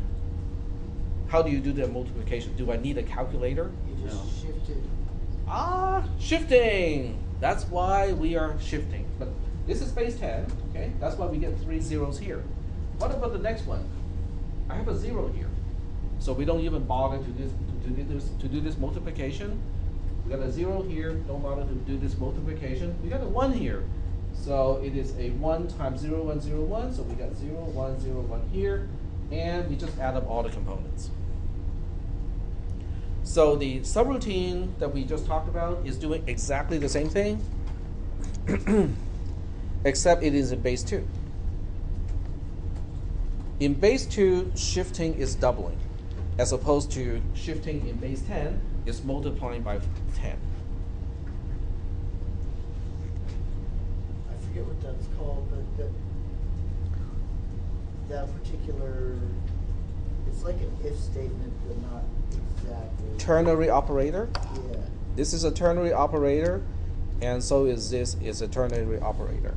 How do you do the multiplication? Do I need a calculator? You just shifted. Shifting! That's why we are shifting. But this is base 10, okay? That's why we get 3 zeros here. What about the next one? I have a 0 here. So we don't even bother to do this multiplication. We got a 0 here, don't bother to do this multiplication. We got a 1 here. So it is a 1 times 0101, so we got 0101 here, and we just add up all the components. So the subroutine that we just talked about is doing exactly the same thing, except it is in base 2. In base 2, shifting is doubling, as opposed to shifting in base 10 is multiplying by 10. I forget what that's called, but that particular, it's like an if statement, but not exactly. Ternary operator. Yeah. This is a ternary operator, and so is this is a ternary operator.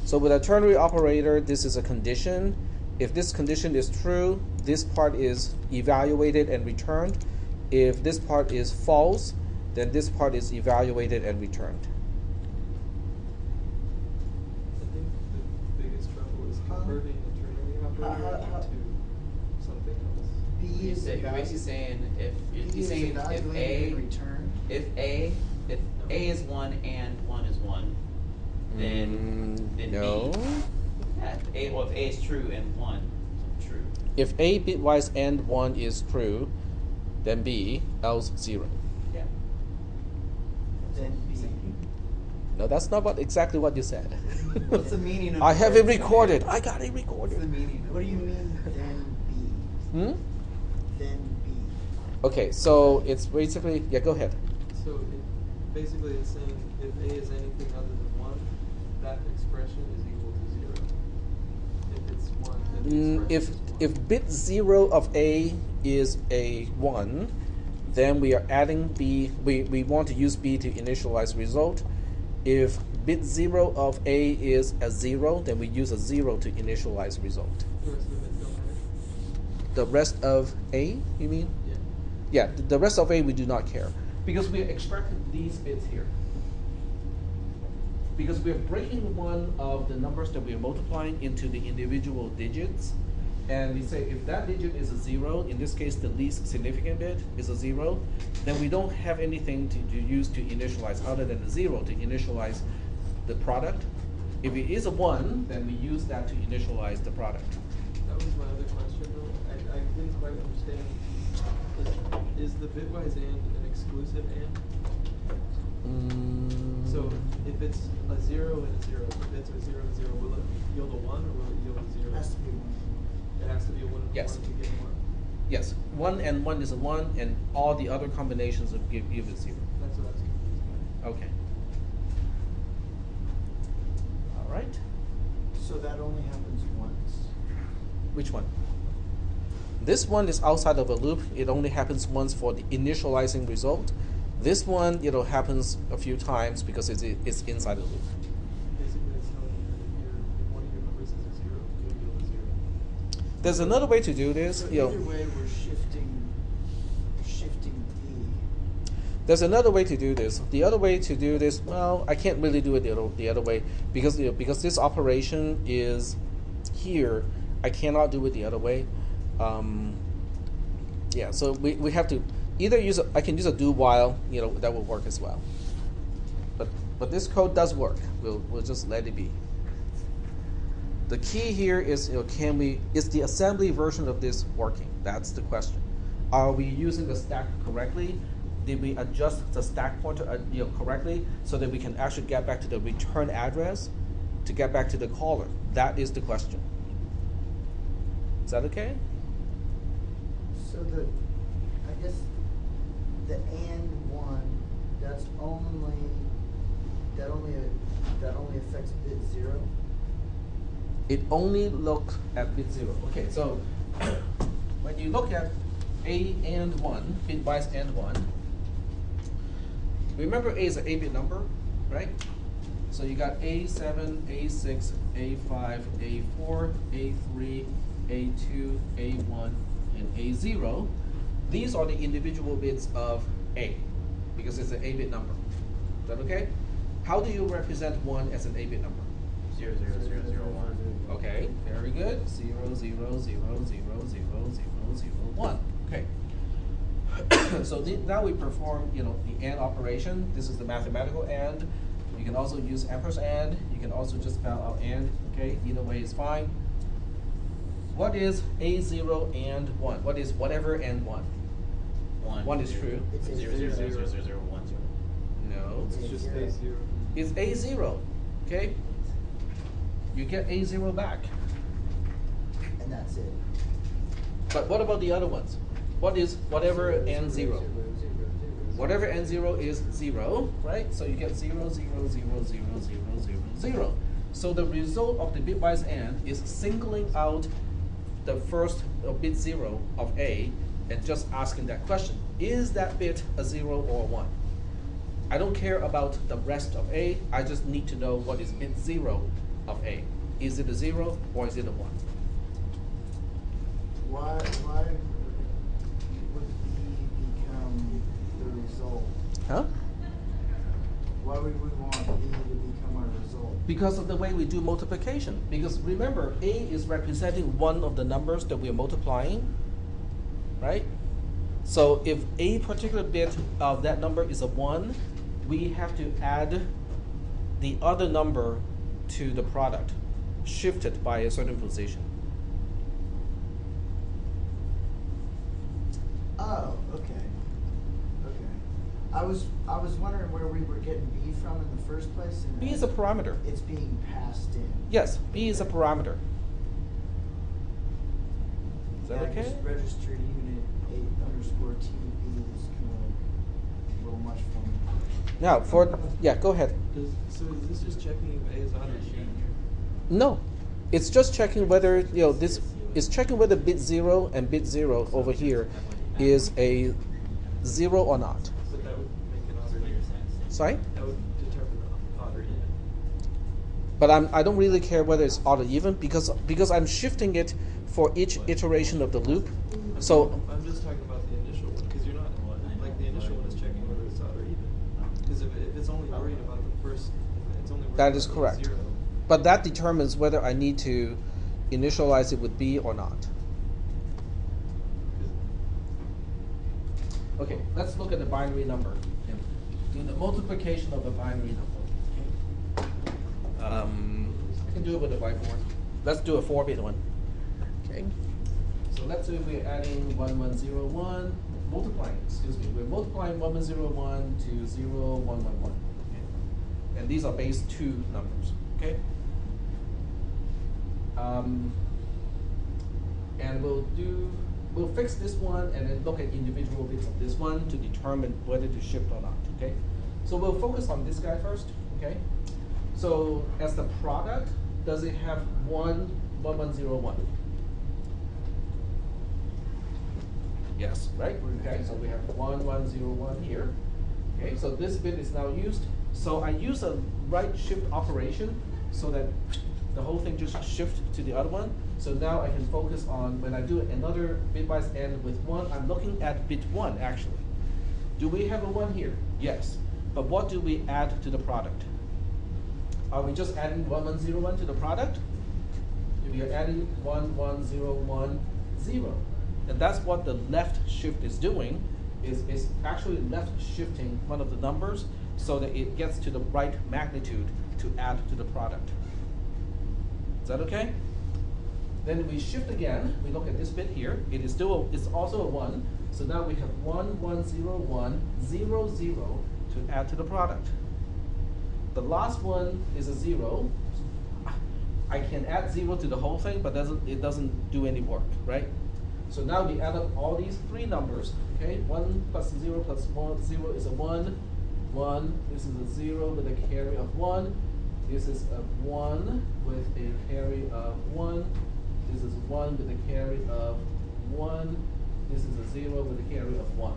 So with a ternary operator, this is a condition. If this condition is true, this part is evaluated and returned. If this part is false, then this part is evaluated and returned. I think the biggest trouble is converting a ternary operator into something else. B He's is basically saying if B is evaluated and returned. if A is 1 and 1 is 1, then No. B. Yeah, if A is true and 1 is true. If A bitwise and 1 is true, then B, else 0. Yeah. Then B. No, that's not exactly what you said. What's the meaning of I the have word it recorded. then? I got it What's the recorded. meaning? What do you mean then B? Hmm? Then B. Okay, so it's basically, yeah, go ahead. So basically it's saying if A is anything other than 1, that expression is equal to 0. If it's 1, then the expression is 1. If bit 0 of A is a 1, then we are adding B. We want to use B to initialize result. If bit 0 of A is a 0, then we use a 0 to initialize result. The rest of it don't matter. The rest of A, you mean? Yeah. Yeah, the rest of A we do not care. Because we are extracting these bits here. Because we are breaking one of the numbers that we are multiplying into the individual digits. And we say if that digit is a 0, in this case the least significant bit is a 0, then we don't have anything to use to initialize other than the 0 to initialize the product. If it is a 1, then we use that to initialize the product. That was my other question though. I didn't quite understand. Is the bitwise AND an exclusive AND? So if it's a 0 and a 0, if it's a 0 and a 0, will it yield a 1 or will it yield a 0? It has to be 1. It has to be a 1 and Yes. a 1 to get 1. Yes, 1 and 1 is a 1, and all the other combinations of give it 0. That's what I was confused by. Okay. All right. So that only happens once. Which one? This one is outside of a loop. It only happens once for the initializing result. This one, happens a few times because it's inside the loop. Basically, it's telling you that if one of your numbers is a 0, you'll yield a 0. There's another way to do this. So either way, we're shifting B. There's another way to do this. The other way to do this, well, I can't really do it the other way because this operation is here. I cannot do it the other way. Yeah, so we have to either I can use a do while, that will work as well. But this code does work. We'll just let it be. The key here is, is the assembly version of this working? That's the question. Are we using the stack correctly? Did we adjust the stack pointer correctly so that we can actually get back to the return address to get back to the caller? That is the question. Is that okay? So I guess the AND 1, that only affects bit 0. It only looks at bit 0. Okay, so when you look at A and 1, bitwise and 1, remember A is an 8-bit number, right? So you got A7, A6, A5, A4, A3, A2, A1, and A0. These are the individual bits of A because it's an 8-bit number. Is that okay? How do you represent 1 as an 8-bit number? 0, 0, 0, 0, 1. Okay, very good. 0, 0, 0, 0, 0, 0, 0, 0, 1. Okay. So now we perform, the AND operation. This is the mathematical AND. You can also use ampersand. You can also just spell out AND. Okay, either way is fine. What is A0 and 1? What is whatever and 1? 1 is true. It's 0, 0, 0, 0, 0, 0, 1, 0. No. It's just A0. A0. It's A0. Okay. You get A0 back. And that's it. But what about the other ones? What is whatever and 0? Whatever and 0 is 0, right? So you get 0, 0, 0, 0, 0, 0, 0. So the result of the bitwise AND is singling out the first bit 0 of A and just asking that question. Is that bit a 0 or a 1? I don't care about the rest of A. I just need to know what is bit 0 of A. Is it a 0 or is it a 1? Why would B become the result? Huh? Why would we want B to become our result? Because of the way we do multiplication. Because remember, A is representing one of the numbers that we are multiplying, right? So if a particular bit of that number is a 1, we have to add the other number to the product, shifted by a certain position. Oh, okay. I was wondering where we were getting B from in the first place. And B is a parameter. It's being passed in. Yes, B is a parameter. Is that Yeah, I okay? guess registered unit 8_TB is kind of little much for me. Now, go ahead. So is this just checking if A is odd or even? No, it's just checking whether this is checking whether bit 0 and bit 0 over here is a 0 or not. But that would make it odd or even. Sorry? That would determine odd or even. But I don't really care whether it's odd or even because I'm shifting it for each iteration of the loop. So I'm just talking about the initial one, because you're not, like, the initial one is checking whether it's odd or even. Because if it's only worried about the first, it's only worried that about is the correct. 0. But that determines whether I need to initialize it with B or not. Okay, let's look at the binary number. Do the multiplication of a binary number. I can do it with a whiteboard. Let's do a 4-bit one. Okay. So let's say we're adding 1101, we're multiplying 1101 to 0111. Okay. And these are base 2 numbers. Okay. And we'll fix this one and then look at individual bits of this one to determine whether to shift or not. Okay. So we'll focus on this guy first. Okay. So as the product, does it have 1101? Yes, right? Okay, so we have 1101 here. Okay, so this bit is now used. So I use a right shift operation so that the whole thing just shifts to the other one. So now I can focus on, when I do another bitwise AND with 1, I'm looking at bit 1 actually. Do we have a 1 here? Yes. But what do we add to the product? Are we just adding 1101 to the product? If you're adding 1101, 0. And that's what the left shift is doing, is actually left shifting one of the numbers so that it gets to the right magnitude to add to the product. Is that okay? Then we shift again. We look at this bit here. It is still it's also a 1. So now we have 1101, 0, 0 to add to the product. The last one is a 0. I can add 0 to the whole thing, but it doesn't do any work, right? So now we add up all these 3 numbers. Okay, 1 plus 0 plus 1, 0 is a 1. 1, this is a 0 with a carry of 1. This is a 1 with a carry of 1. This is 1 with a carry of 1. This is a 0 with a carry of 1.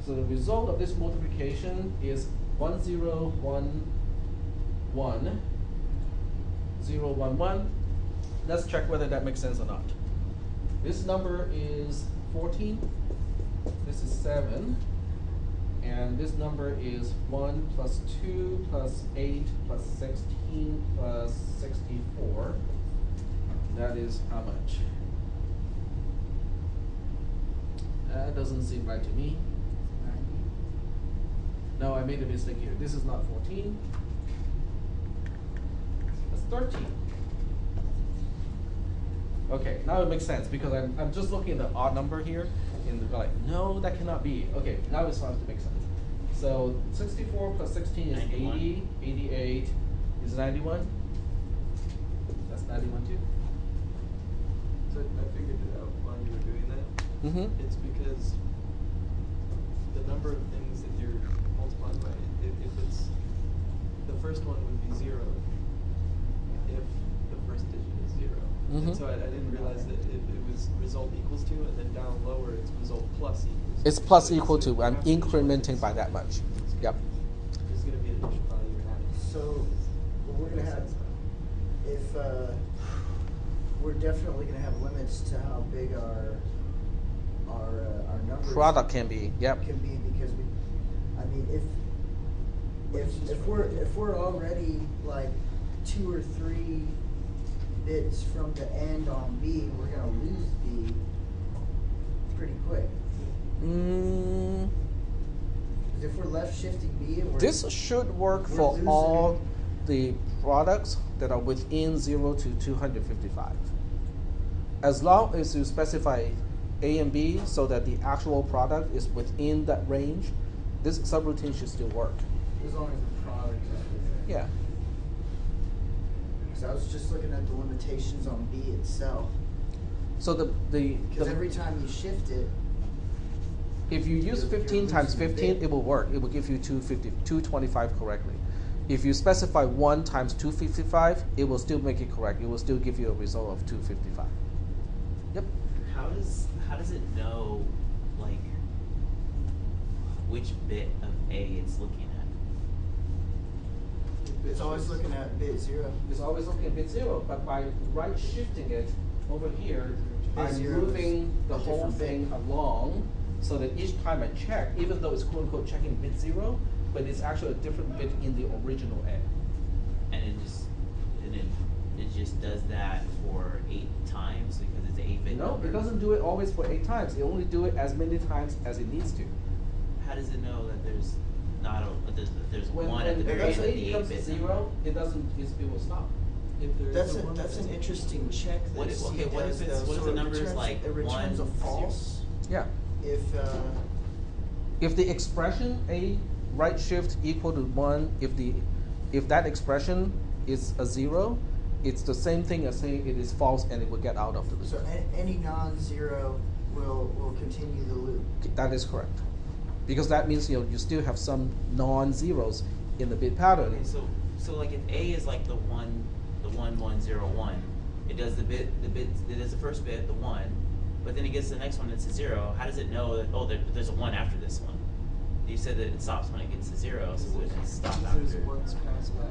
So the result of this multiplication is 1, 0, 1, 1, 0, 1, 1. Let's check whether that makes sense or not. This number is 14. This is 7. And this number is 1 plus 2 plus 8 plus 16 plus 64. That is how much? That doesn't seem right to me. No, I made a mistake here. This is not 14. That's 13. Okay, now it makes sense because I'm just looking at the odd number here and like, no, that cannot be. Okay, now it starts to make sense. So 64 plus 16 is 91. 80, 88 is 91. That's 91 too. So I figured it out while you were doing that. Mm-hmm. It's because the number of things that you're multiplying by, if it's, the first one would be 0 if the first digit is 0. Mm-hmm. And so I didn't realize that it was result equals to, and then down lower it's result plus equals to. It's plus So equal to, you I'm have to incrementing initialize. by that much. Yep. There's going to be an initial value you're adding. So we're gonna have, if we're definitely gonna have limits to how big our numbers Product can be, yep. can be, because I mean, if we're already like 2 or 3 bits from the end on B, we're gonna lose B pretty quick. Mm, 'Cause if we're left shifting B and we're this should work we're for losing- all the products that are within 0 to 255. As long as you specify A and B so that the actual product is within that range, this subroutine should still work. as long as the product is within. Yeah. Because I was just looking at the limitations on B itself. So the Because every time you shift it, If you use You're 15 times losing a 15, bit. it will work. It will give you 225 correctly. If you specify 1 times 255, it will still make it correct. It will still give you a result of 255. Yep. How does it know, like, which bit of A it's looking at? It's always looking at bit 0. It's always looking at bit 0, but by right shifting it over here, Bit I'm 0 is moving the a whole different bit. thing along so that each time I check, even though it's quote unquote checking bit 0, but it's actually a different bit in the original A. And it just does that for 8 times because it's an 8-bit No, number? it doesn't do it always for 8 times. It only do it as many times as it needs to. How does it know that there's not a there's When, one at the when very end of A the becomes 8-bit 0, number? it doesn't. It will stop. If there is That's a one that's an that's- interesting check that What if- C okay, what if does, it's- though. what if So the it number is returns- like it returns a 1, 0? false Yeah. if If the expression A right shift equal to 1, if that expression is a 0, it's the same thing as saying it is false and it will get out of the loop. so any non-zero will continue the loop. That is correct. Because that means you still have some non-zeros in the bit pattern. Okay, so like if A is like the 1101, it does it does the first bit, the 1, but then it gets to the next one, it's a 0. How does it know that there's a 1 after this one? You said that it stops when it gets to 0, so it would stop after. There's ones past that.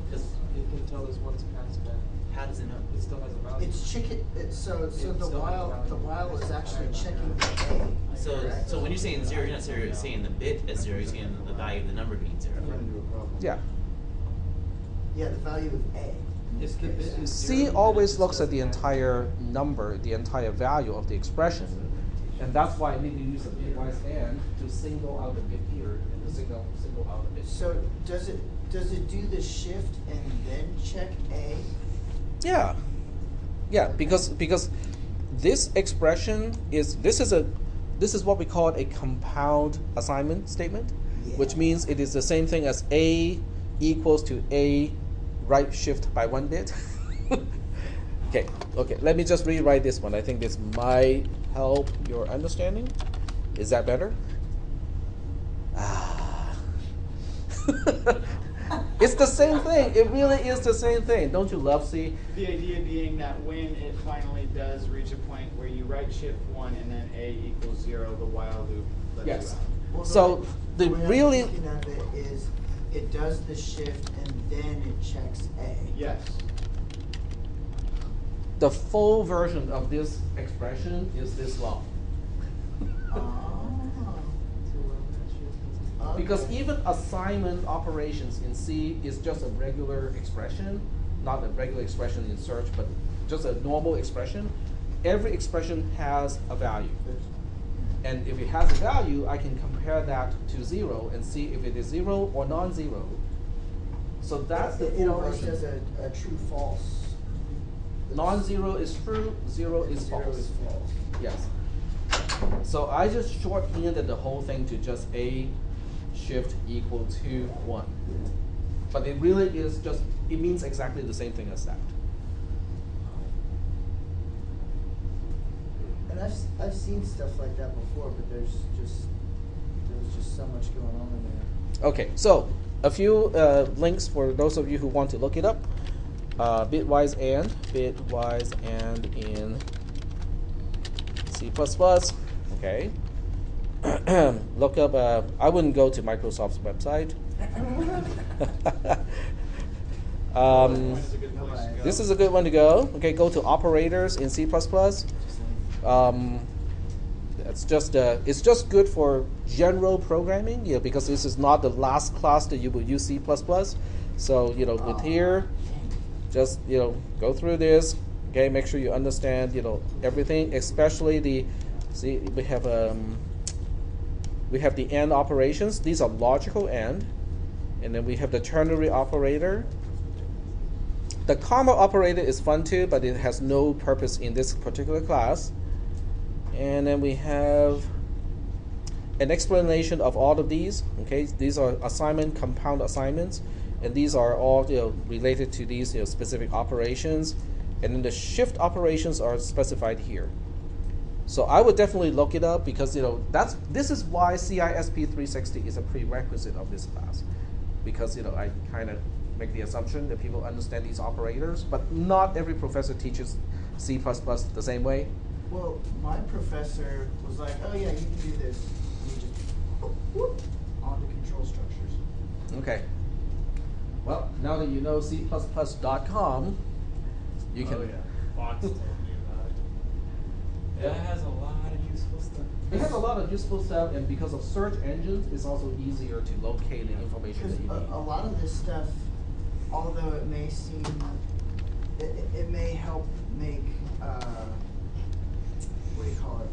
Because It can tell there's ones past that. how does it know? It still has a value. It's checking. So It the still has while value. is actually checking the A. So correct? so when you're saying 0, you're not saying the bit as 0, you're saying the value of the number being 0. Yeah. Yeah, the value of A. If the bit is C 0, then it always just looks at the doesn't entire number, the entire value of the expression. And that's why I need to use a bitwise AND to single out a bit here and to single out a bit. So does it do the shift and then check A? Yeah. Yeah, because this expression is this is what we call a compound assignment statement, which Yeah. means it is the same thing as A equals to A right shift by 1 bit. Okay, let me just rewrite this one. I think this might help your understanding. Is that better? Ah. It's the same thing. It really is the same thing. Don't you love C? The idea being that when it finally does reach a point where you right shift 1 and then A equals 0, the while loop lets Yes. you out. Well, So the way I'm really thinking of it is it does the shift and then it checks A. Yes. the full version of this expression is this long. Because Okay. even assignment operations in C is just a regular expression, not a regular expression in search, but just a normal expression. Every expression has a value. And if it has a value, I can compare that to 0 and see if it is 0 or non-zero. So that's the It full always version. does a true false. Non-zero is true, 0 is Zero false. is false. Yes. So I just shorthanded the whole thing to just A shift equal to 1. But it really is just, it means exactly the same thing as that. And I've seen stuff like that before, but there was just so much going on in there. Okay, so a few links for those of you who want to look it up. Bitwise and in C++. Okay. Look up, I wouldn't go to Microsoft's website. That's a good place to go. This is a good one to go. Okay, go to operators in C++. It's just good for general programming, because this is not the last class that you will use C++. So, with here, just, go through this. Okay, make sure you understand, everything, especially we have the AND operations. These are logical AND. And then we have the ternary operator. The comma operator is fun too, but it has no purpose in this particular class. And then we have an explanation of all of these. Okay, these are compound assignments, and these are all related to these specific operations. And then the shift operations are specified here. So I would definitely look it up because this is why CISP360 is a prerequisite of this class, because I kind of make the assumption that people understand these operators, but not every professor teaches C++ the same way. Well, my professor was like, oh yeah, you can do this. And he just whoop, onto control structures. Okay. Well, now that you know C++.com, you can. Oh, yeah. Fox told me about it. It has a lot of useful stuff. It has a lot of useful stuff, and because of search engines, it's also easier to locate the information that you Because need. a lot of this stuff, although it may seem, it may help make, what do you call it,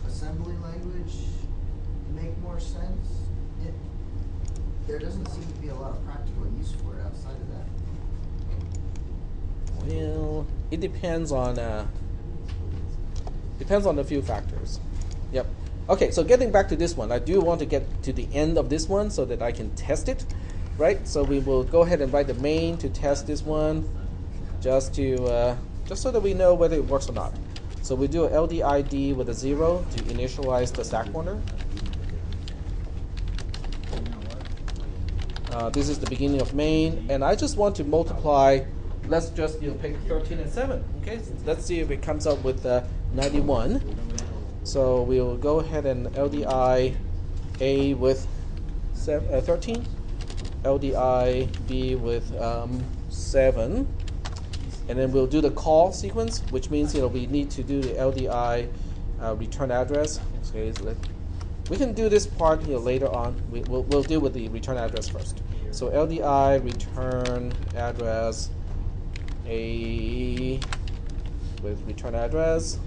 assembly language make more sense. There doesn't seem to be a lot of practical use for it outside of that. Well, it depends on a few factors. Yep. Okay, so getting back to this one, I do want to get to the end of this one so that I can test it, right? So we will go ahead and write the main to test this one, just so that we know whether it works or not. So we do a LDID with a 0 to initialize the stack pointer. This is the beginning of main, and I just want to multiply. Let's just pick 13 and 7. Okay, so let's see if it comes up with 91. So we'll go ahead and LDI A with 13, LDI B with 7, and then we'll do the call sequence, which means we need to do the LDI return address. Okay, so we can do this part later on. We'll deal with the return address first. So LDI return address A with return address.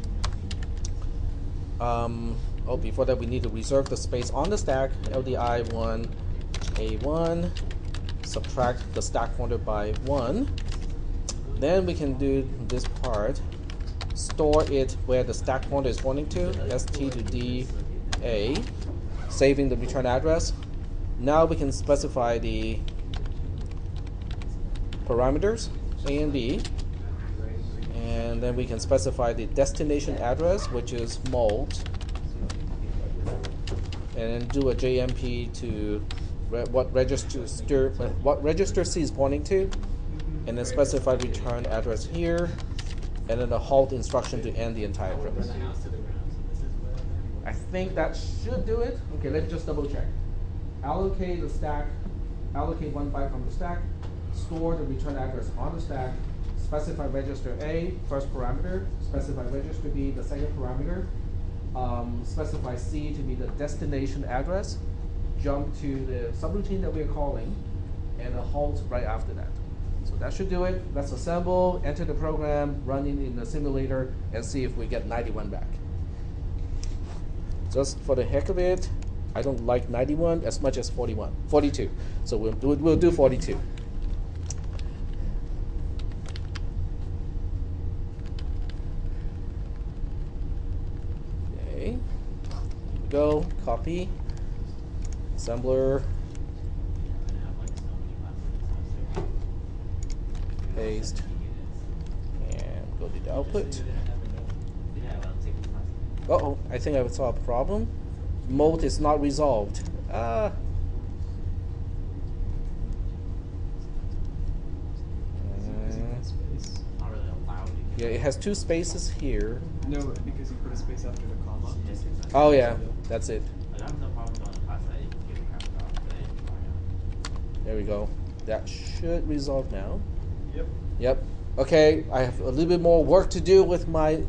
Before that we need to reserve the space on the stack. LDI 1 A1, subtract the stack pointer by 1. Then we can do this part. Store it where the stack pointer is pointing to, ST to D A, saving the return address. Now we can specify the parameters A and B, and then we can specify the destination address, which is mult, and then do a JMP to what register C is pointing to, and then specify return address here, and then a halt instruction to end the entire program. I think that should do it. Okay, let's just double check. Allocate the stack, allocate 1 byte from the stack, store the return address on the stack, specify register A, first parameter, specify register B, the second parameter, specify C to be the destination address, jump to the subroutine that we're calling, and a halt right after that. So that should do it. Let's assemble, enter the program, run it in the simulator, and see if we get 91 back. Just for the heck of it, I don't like 91 as much as 42. So we'll do 42. Okay, here we go, copy, assembler, paste, and go to the output. Uh-oh, I think I saw a problem. Mode is not resolved. Yeah, it has 2 spaces here. No, because you put a space after the comma. Oh yeah, that's it. There we go. That should resolve now. Yep. Yep. Okay, I have a little bit more work to do with my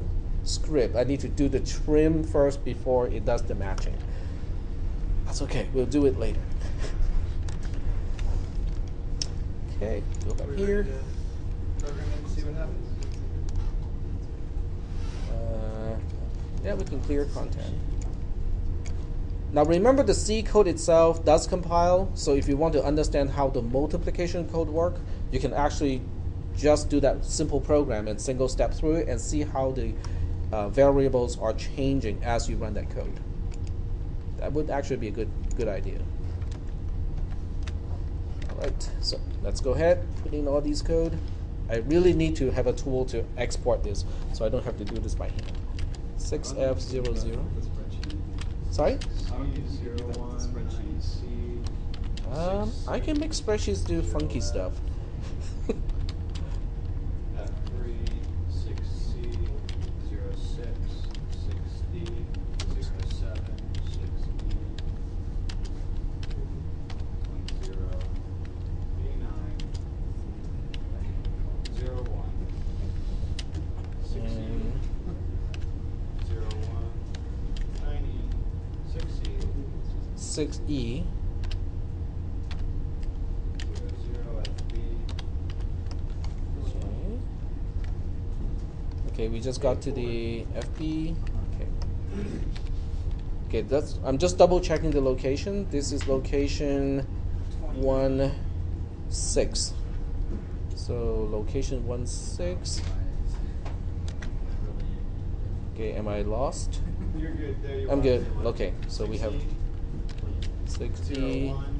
script. I need to do the trim first before it does the matching. That's okay, we'll do it later. Okay, go back here. Program it and see what happens. Yeah, we can clear content. Now remember, the C code itself does compile, so if you want to understand how the multiplication code work, you can actually just do that simple program and single step through it and see how the variables are changing as you run that code. That would actually be a good idea. All right, so let's go ahead, put in all these code. I really need to have a tool to export this, so I don't have to do this by hand. 6F00. The spreadsheet. Sorry? I don't think you could do that with the spreadsheet. I can make spreadsheets do funky stuff. F3, 6C, 06, 6D, 07, 6E, 10, B9, 01, 6E, 01, 9E, 6E, 6E. 00, FB, Okay, we just got to the FB. Okay. Okay, I'm just double checking the location. This is location 16. So location 16. Okay, am I lost? You're good. There you are. I'm good. Okay, so we have 60, 60. 01,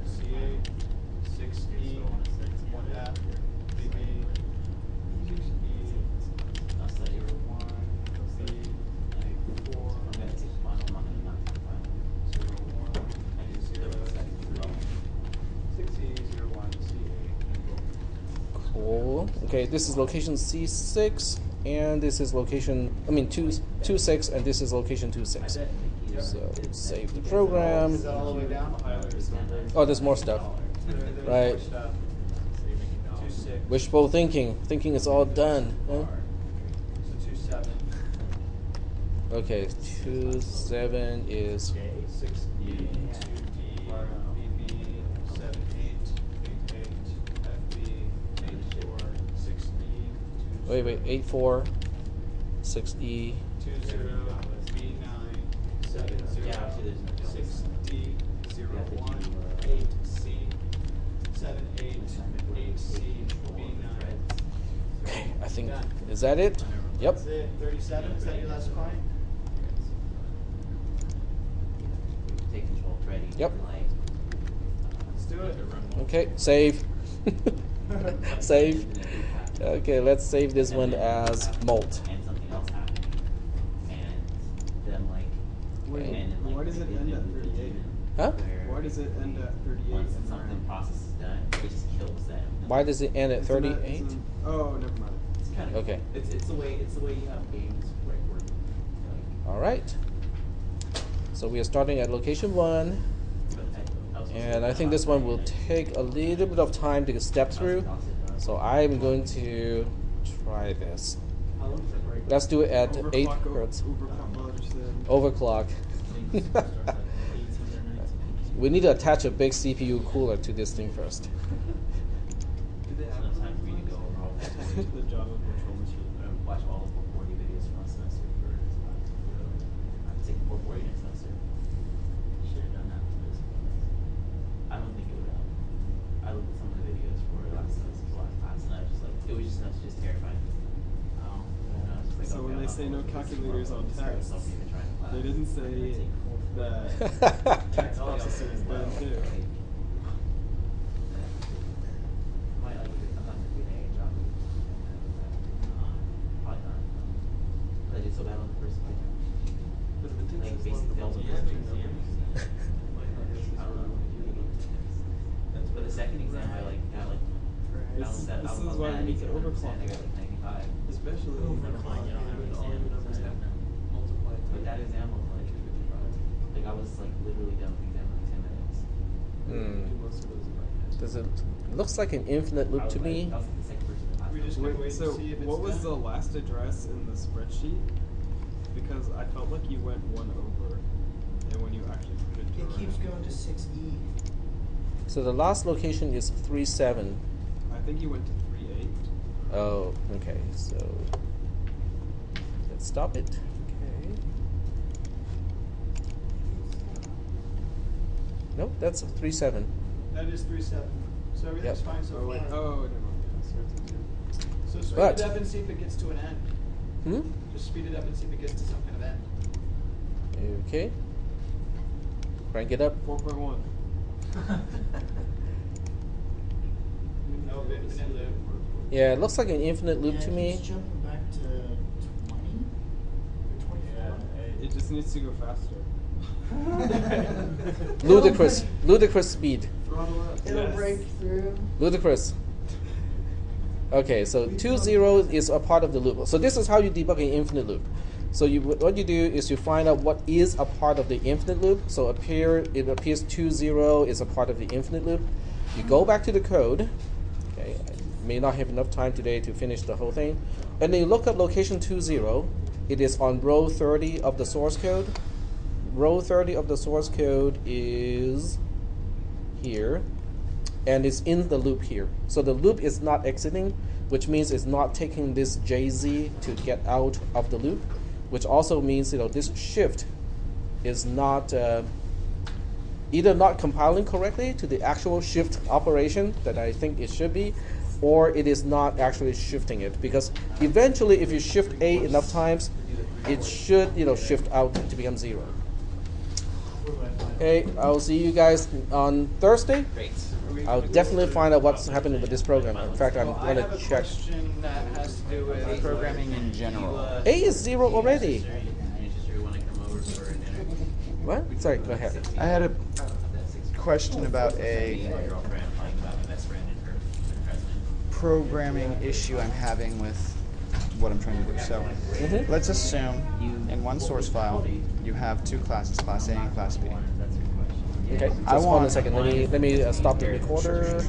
C8, 6E, 1F, BB, 6E, 01, B, 4, 6E, 01, C8. Cool. Okay, this is location C6, and this is location, 26, and this is location 26. So save the program. Is that all the way down? Oh, there's more stuff. There's Right. more stuff. 26. Wishful thinking it's all done. Huh? So 27. Okay, 27 is 6E, 2D, BB, 78, 88, FB, 84, 6E, wait, 84, 6E. 20, B9, 70, 6D, 01, 8C, 78, 8C, B9. Okay, I think, is that it? Yep. That's it. 37. Is that your last client? Take control, ready. Yep. Let's do it. Okay, save. Save. Okay, let's save this one as molt. And something else happened. And then like Wait, and then, like, why does it end at 38? Huh? Why does it end at 38? Once and something RAM? process is done, it just kills them. Why does it end at Isn't that- 38? Oh, never mind. It's kind of Okay. It's the way you have games like All right. So we are starting at location 1, and I think this one will take a little bit of time to step through. So I'm going to try this. How long does it break? Let's do it at 8 Overclock, hertz. Overclock, Overclock. We need to attach a big CPU cooler to this thing first. Did they have Enough time for me to go over all that. the Java virtual machine? Watch all the 440 videos from last semester for I'm taking 440 next semester. Should have done that for this. I don't think it would help. I looked at some of the videos for last semester's last class, and I was just like, it was just terrifying. And I was just like, So when okay, they I'll say no focus calculators more on scare tests, myself from even trying to class. they didn't say I'm gonna take that text processing is bad too. Might like I'm not gonna be an A job. Probably not. But I did so bad on the first exam. But if it takes Like this long basic to fails on build the the first exam. I don't know. But the second exam I like got like This is why we need to overclock. I got like 95. Especially Overclock, you don't have when an all your exam. numbers have multiplied. But that exam was like I was like literally done with the exam in like 10 minutes. Do most of those in my Does it looks like an infinite loop to me? I was like the second person in class. We just gonna wait So to see if it's what was the done. last address in the spreadsheet? Because I felt like you went one over, and when you actually put it It keeps going to 6E. So the last location is 37. I think you went to 38. Oh, okay. So let's stop it. Okay. Nope, that's 37. That is 37. So everything's Yep. fine so Oh wait. far. Oh, never mind. Yeah, starts at 2. So speed But- it up and see if it gets to an end. Hmm? Just speed it up and see if it gets to some kind of end. Okay. Crank it up. 4.1. No infinite loop. Yeah, it looks like an infinite loop Yeah, to it me. keeps jumping back to 20. just needs to go faster. Ludicrous speed. Throttle up. It'll break through. Ludicrous. Okay, so 2-0 is a part of the loop. So this is how you debug an infinite loop. So what you do is you find out what is a part of the infinite loop. So it appears 2-0 is a part of the infinite loop. You go back to the code. Okay, I may not have enough time today to finish the whole thing. And then you look up location 2-0. It is on row 30 of the source code. Row 30 of the source code is here. And it's in the loop here. So the loop is not exiting, which means it's not taking this JZ to get out of the loop, which also means this shift is not either not compiling correctly to the actual shift operation that I think it should be, or it is not actually shifting it, because eventually if you shift A enough times, it should shift out to become 0. Okay, I'll see you guys on Thursday. Great. I'll definitely find out what's happening with this program. In fact, I'm Well, I going have to a check. question that has to do with programming in general. A is 0 already. You want to come over for a dinner? What? Sorry, go ahead. I had a question about a My girlfriend playing about my best friend and her president. programming issue I'm having with what I'm trying to do. So Mhm. let's assume in one source file you have two classes, class A and class B. Okay, I just hold on a want- second. Let me stop the recorder.